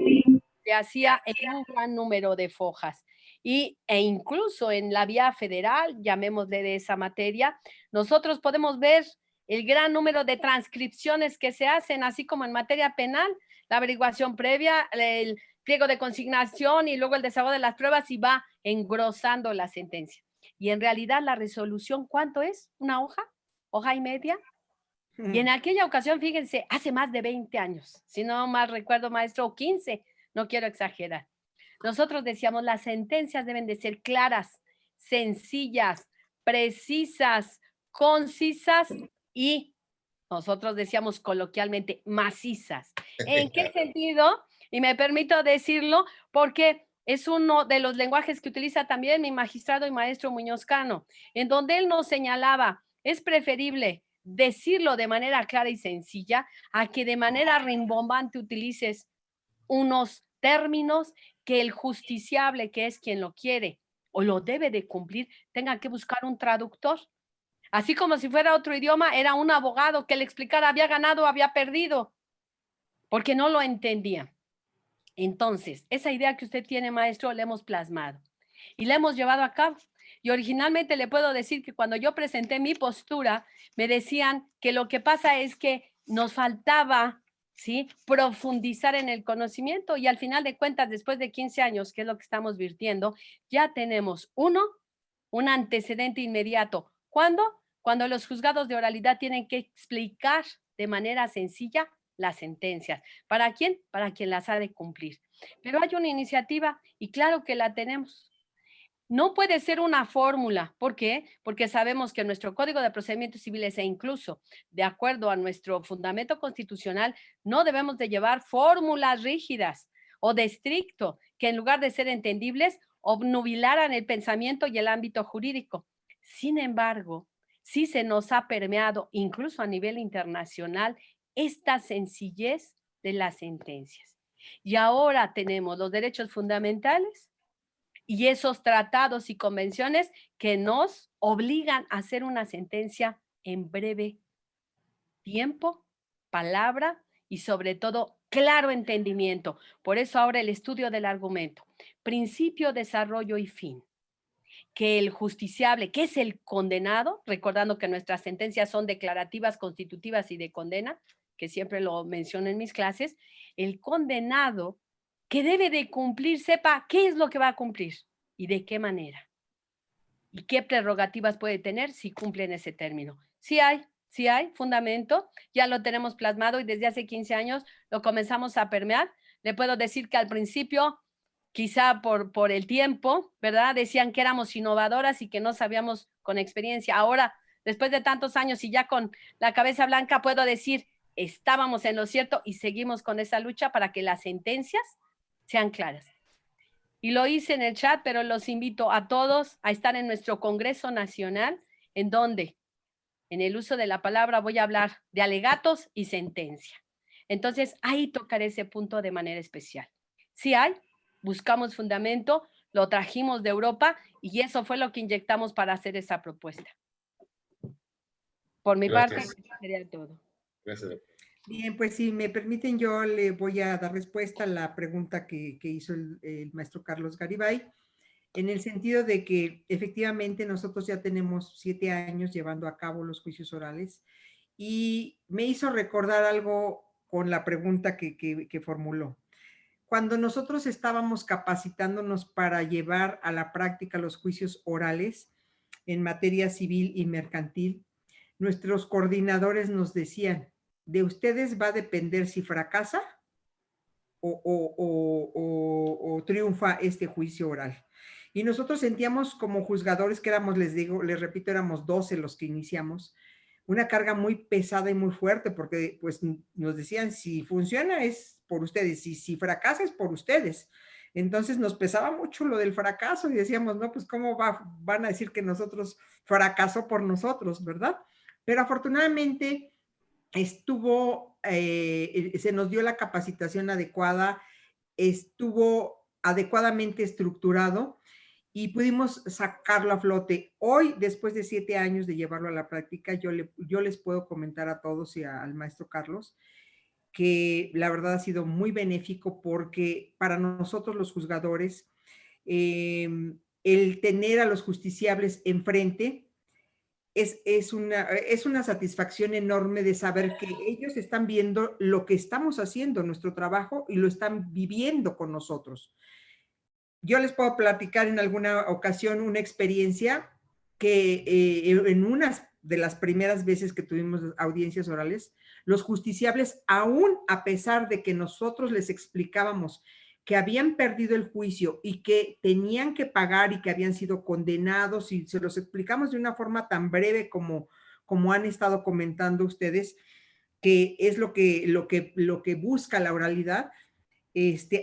se hacía en un gran número de fojas. E incluso en la vía federal, llamémosle de esa materia, nosotros podemos ver el gran número de transcripciones que se hacen, así como en materia penal, la averiguación previa, el pliego de consignación y luego el desahogo de las pruebas y va engrosando la sentencia. Y en realidad la resolución, ¿cuánto es? ¿Una hoja? ¿Hoja y media? Y en aquella ocasión, fíjense, hace más de 20 años, si no mal recuerdo, maestro, o 15, no quiero exagerar. Nosotros decíamos, las sentencias deben de ser claras, sencillas, precisas, concisas y nosotros decíamos coloquialmente macizas. ¿En qué sentido? Y me permito decirlo porque es uno de los lenguajes que utiliza también mi magistrado y maestro Muñoz Cano, en donde él nos señalaba, es preferible decirlo de manera clara y sencilla a que de manera rimbombante utilices unos términos que el justiciable, que es quien lo quiere o lo debe de cumplir, tenga que buscar un traductor. Así como si fuera otro idioma, era un abogado que le explicara había ganado o había perdido, porque no lo entendía. Entonces, esa idea que usted tiene, maestro, la hemos plasmado y la hemos llevado a cabo. Y originalmente le puedo decir que cuando yo presenté mi postura, me decían que lo que pasa es que nos faltaba, ¿sí?, profundizar en el conocimiento y al final de cuentas, después de 15 años, que es lo que estamos virtiendo, ya tenemos un antecedente inmediato. ¿Cuándo? Cuando los juzgados de oralidad tienen que explicar de manera sencilla las sentencias. ¿Para quién? Para quien las ha de cumplir. Pero hay una iniciativa y claro que la tenemos. No puede ser una fórmula. ¿Por qué? Porque sabemos que nuestro Código de Procedimientos Civiles e incluso de acuerdo a nuestro fundamento constitucional, no debemos de llevar fórmulas rígidas o de estricto que en lugar de ser entendibles, obnubilaran el pensamiento y el ámbito jurídico. Sin embargo, sí se nos ha permeado, incluso a nivel internacional, esta sencillez de las sentencias. Y ahora tenemos los derechos fundamentales y esos tratados y convenciones que nos obligan a hacer una sentencia en breve tiempo, palabra y sobre todo claro entendimiento. Por eso ahora el estudio del argumento, principio, desarrollo y fin. Que el justiciable, que es el condenado, recordando que nuestras sentencias son declarativas, constitutivas y de condena, que siempre lo menciono en mis clases, el condenado que debe de cumplir sepa qué es lo que va a cumplir y de qué manera. Y qué prerrogativas puede tener si cumple en ese término. Sí hay fundamento, ya lo tenemos plasmado y desde hace 15 años lo comenzamos a permear. Le puedo decir que al principio, quizá por el tiempo, ¿verdad? Decían que éramos innovadoras y que no sabíamos con experiencia. Ahora, después de tantos años y ya con la cabeza blanca, puedo decir, estábamos en lo cierto y seguimos con esa lucha para que las sentencias sean claras. Y lo hice en el chat, pero los invito a todos a estar en nuestro Congreso Nacional, en donde en el uso de la palabra voy a hablar de alegatos y sentencia. Entonces, ahí tocaré ese punto de manera especial. Sí hay, buscamos fundamento, lo trajimos de Europa y eso fue lo que inyectamos para hacer esa propuesta. Por mi parte, eso sería todo. Gracias, doctor. Bien, pues si me permiten, yo le voy a dar respuesta a la pregunta que hizo el maestro Carlos Garibay, en el sentido de que efectivamente nosotros ya tenemos 7 años llevando a cabo los juicios orales y me hizo recordar algo con la pregunta que formuló. Cuando nosotros estábamos capacitándonos para llevar a la práctica los juicios orales en materia civil y mercantil, nuestros coordinadores nos decían, de ustedes va a depender si fracasa o triunfa este juicio oral. Y nosotros sentíamos como juzgadores que éramos, les repito, éramos 12 los que iniciamos, una carga muy pesada y muy fuerte, porque pues nos decían, si funciona es por ustedes, y si fracasa es por ustedes. Entonces nos pesaba mucho lo del fracaso y decíamos, no, pues cómo van a decir que nosotros fracasó por nosotros, ¿verdad? Pero afortunadamente se nos dio la capacitación adecuada, estuvo adecuadamente estructurado y pudimos sacarlo a flote. Hoy, después de 7 años de llevarlo a la práctica, yo les puedo comentar a todos y al maestro Carlos que la verdad ha sido muy benéfico porque para nosotros los juzgadores, el tener a los justiciables enfrente es una satisfacción enorme de saber que ellos están viendo lo que estamos haciendo, nuestro trabajo, y lo están viviendo con nosotros. Yo les puedo platicar en alguna ocasión una experiencia que en una de las primeras veces que tuvimos audiencias orales, los justiciables, aún a pesar de que nosotros les explicábamos que habían perdido el juicio y que tenían que pagar y que habían sido condenados, y se los explicamos de una forma tan breve como han estado comentando ustedes, que es lo que busca la oralidad,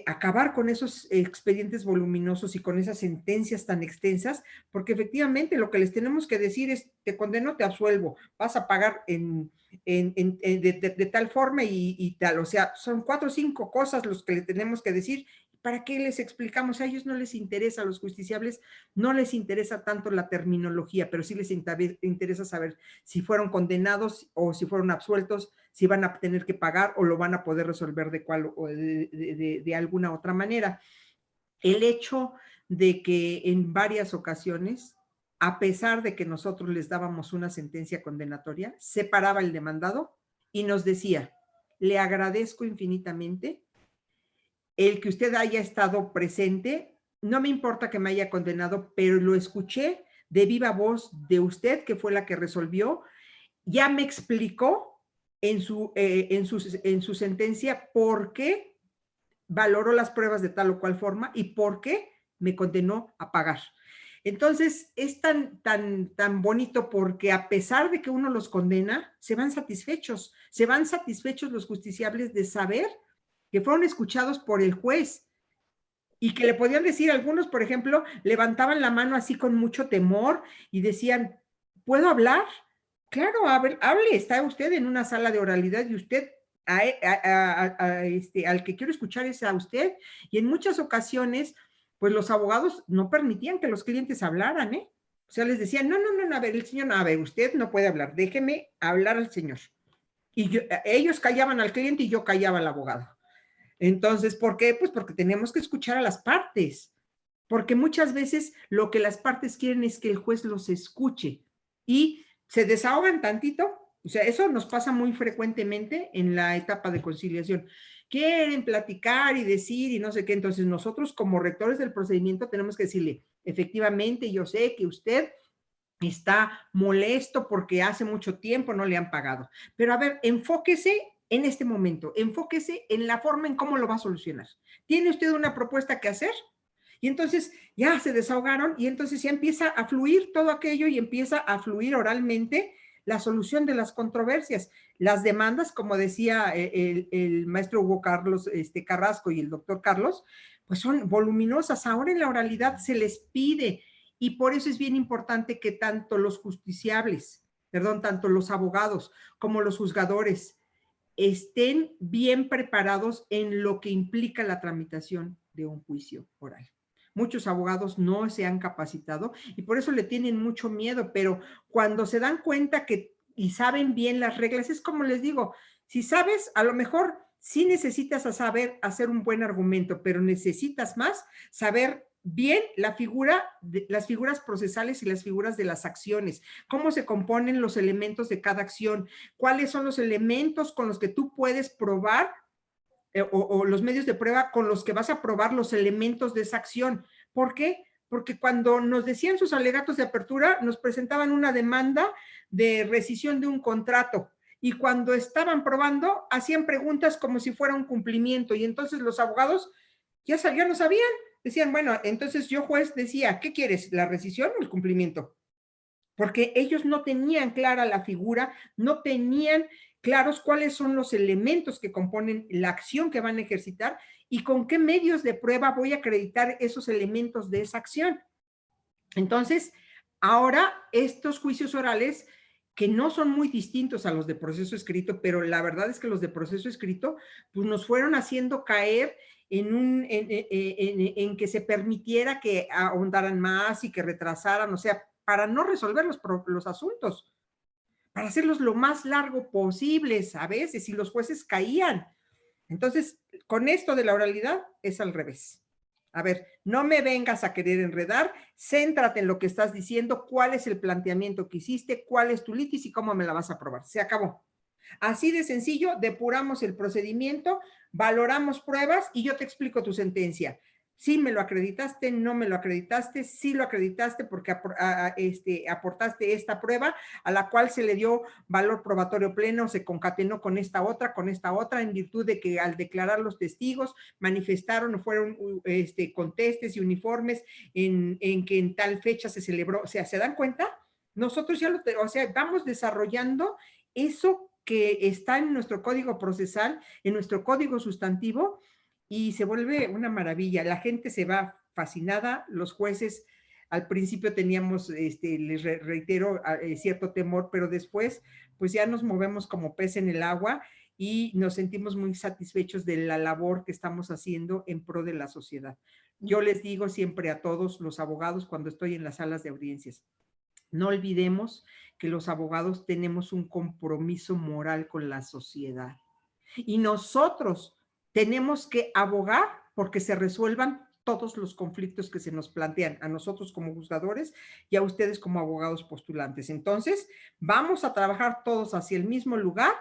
acabar con esos expedientes voluminosos y con esas sentencias tan extensas, porque efectivamente lo que les tenemos que decir es, te condeno, te absuelvo, vas a pagar de tal forma y tal. O sea, son 4 o 5 cosas los que le tenemos que decir. ¿Para qué les explicamos? A ellos no les interesa, a los justiciables no les interesa tanto la terminología, pero sí les interesa saber si fueron condenados o si fueron absueltos, si van a tener que pagar o lo van a poder resolver de alguna otra manera. El hecho de que en varias ocasiones, a pesar de que nosotros les dábamos una sentencia condenatoria, se paraba el demandado y nos decía, le agradezco infinitamente el que usted haya estado presente, no me importa que me haya condenado, pero lo escuché de viva voz de usted, que fue la que resolvió, ya me explicó en su sentencia por qué valoró las pruebas de tal o cual forma y por qué me condenó a pagar. Entonces, es tan bonito porque a pesar de que uno los condena, se van satisfechos los justiciables de saber que fueron escuchados por el juez y que le podían decir, algunos, por ejemplo, levantaban la mano así con mucho temor y decían, ¿puedo hablar? Claro, hable, está usted en una sala de oralidad y usted, al que quiero escuchar es a usted. Y en muchas ocasiones, pues los abogados no permitían que los clientes hablaran, ¿eh? O sea, les decían, no, a ver, el señor, a ver, usted no puede hablar, déjeme hablar al señor. Y ellos callaban al cliente y yo callaba al abogado. Entonces, ¿por qué? Pues porque tenemos que escuchar a las partes, porque muchas veces lo que las partes quieren es que el juez los escuche y se desahogan tantito. O sea, eso nos pasa muy frecuentemente en la etapa de conciliación. Quieren platicar y decir y no sé qué. Entonces, nosotros como rectores del procedimiento tenemos que decirle, efectivamente, yo sé que usted está molesto porque hace mucho tiempo no le han pagado. Pero a ver, enfóquese en este momento, enfóquese en la forma en cómo lo va a solucionar. ¿Tiene usted una propuesta que hacer? Y entonces ya se desahogaron y entonces ya empieza a fluir todo aquello y empieza a fluir oralmente la solución de las controversias. Las demandas, como decía el maestro Hugo Carlos Carrasco y el doctor Carlos, pues son voluminosas. Ahora en la oralidad se les pide, y por eso es bien importante que tanto los justiciables, tanto los abogados como los juzgadores estén bien preparados en lo que implica la tramitación de un juicio oral. Muchos abogados no se han capacitado y por eso le tienen mucho miedo, pero cuando se dan cuenta y saben bien las reglas, es como les digo, si sabes, a lo mejor sí necesitas saber hacer un buen argumento, pero necesitas más saber bien las figuras procesales y las figuras de las acciones, cómo se componen los elementos de cada acción, cuáles son los elementos con los que tú puedes probar o los medios de prueba con los que vas a probar los elementos de esa acción. ¿Por qué? Porque cuando nos decían sus alegatos de apertura, nos presentaban una demanda de rescisión de un contrato. Y cuando estaban probando, hacían preguntas como si fuera un cumplimiento. Y entonces los abogados ya no sabían. Decían, bueno, entonces yo juez decía, ¿qué quieres? ¿La rescisión o el cumplimiento? Porque ellos no tenían clara la figura, no tenían claros cuáles son los elementos que componen la acción que van a ejercitar y con qué medios de prueba voy a acreditar esos elementos de esa acción. Entonces, ahora estos juicios orales, que no son muy distintos a los de proceso escrito, pero la verdad es que los de proceso escrito, pues nos fueron haciendo caer en que se permitiera que ahondaran más y que retrasaran, o sea, para no resolver los asuntos, para hacerlos lo más largo posibles a veces, y los jueces caían. Entonces, con esto de la oralidad es al revés. A ver, no me vengas a querer enredar, céntrate en lo que estás diciendo, cuál es el planteamiento que hiciste, cuál es tu litis y cómo me la vas a probar. Se acabó. Así de sencillo, depuramos el procedimiento, valoramos pruebas y yo te explico tu sentencia. Sí me lo acreditaste, no me lo acreditaste, sí lo acreditaste porque aportaste esta prueba a la cual se le dio valor probatorio pleno, se concatenó con esta otra, en virtud de que al declarar los testigos manifestaron o fueron contestes y uniformes en que en tal fecha se celebró. O sea, ¿se dan cuenta? Nosotros ya vamos desarrollando eso que está en nuestro código procesal, en nuestro código sustantivo, y se vuelve una maravilla. La gente se va fascinada, los jueces al principio teníamos, les reitero, cierto temor, pero después pues ya nos movemos como pez en el agua y nos sentimos muy satisfechos de la labor que estamos haciendo en pro de la sociedad. Yo les digo siempre a todos los abogados cuando estoy en las salas de audiencias, no olvidemos que los abogados tenemos un compromiso moral con la sociedad y nosotros tenemos que abogar porque se resuelvan todos los conflictos que se nos plantean a nosotros como juzgadores y a ustedes como abogados postulantes. Entonces, vamos a trabajar todos hacia el mismo lugar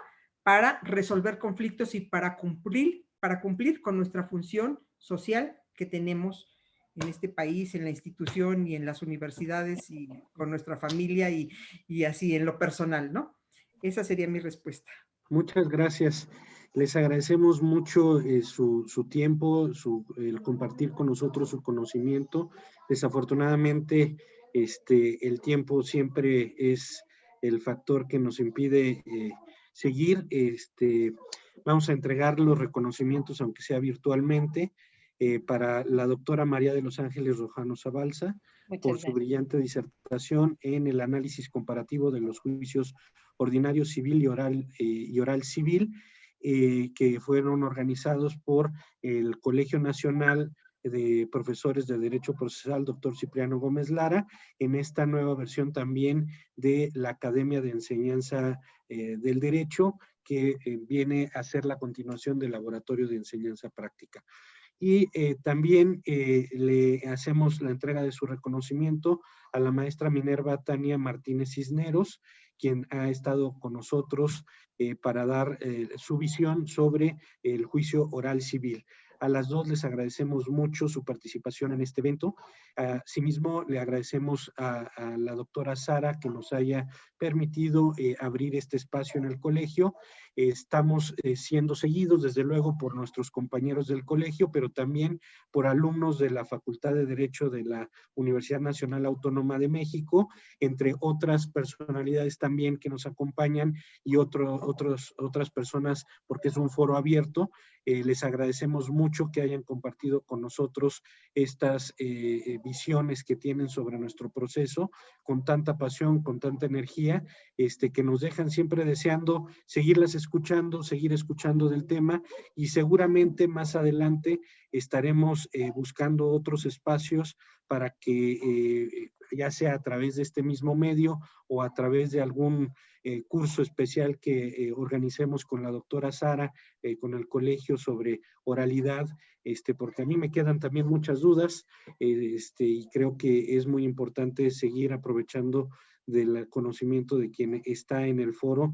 para resolver conflictos y para cumplir con nuestra función social que tenemos en este país, en la institución y en las universidades y con nuestra familia y así en lo personal, ¿no? Esa sería mi respuesta. Muchas gracias. Les agradecemos mucho su tiempo, el compartir con nosotros su conocimiento. Desafortunadamente, el tiempo siempre es el factor que nos impide seguir. Vamos a entregar los reconocimientos, aunque sea virtualmente, para la doctora María de los Ángeles Rojano Zabalza, por su brillante disertación en el análisis comparativo de los juicios ordinario civil y oral civil, que fueron organizados por el Colegio Nacional de Profesores de Derecho Procesal, doctor Cipriano Gómez Lara, en esta nueva versión también de la Academia de Enseñanza del Derecho, que viene a ser la continuación del Laboratorio de Enseñanza Práctica. Y también le hacemos la entrega de su reconocimiento a la maestra Minerva Tania Martínez Cisneros, quien ha estado con nosotros para dar su visión sobre el juicio oral civil. A las dos les agradecemos mucho su participación en este evento. Asimismo, le agradecemos a la doctora Sara que nos haya permitido abrir este espacio en el colegio. Estamos siendo seguidos, desde luego, por nuestros compañeros del colegio, pero también por alumnos de la Facultad de Derecho de la Universidad Nacional Autónoma de México, entre otras personalidades también que nos acompañan y otras personas, porque es un foro abierto. Les agradecemos mucho que hayan compartido con nosotros estas visiones que tienen sobre nuestro proceso, con tanta pasión, con tanta energía, que nos dejan siempre deseando seguirlas escuchando, seguir escuchando del tema, y seguramente más adelante estaremos buscando otros espacios para que ya sea a través de este mismo medio o a través de algún curso especial que organicemos con la doctora Sara, con el colegio sobre oralidad, porque a mí me quedan también muchas dudas, y creo que es muy importante seguir aprovechando del conocimiento de quien está en el foro.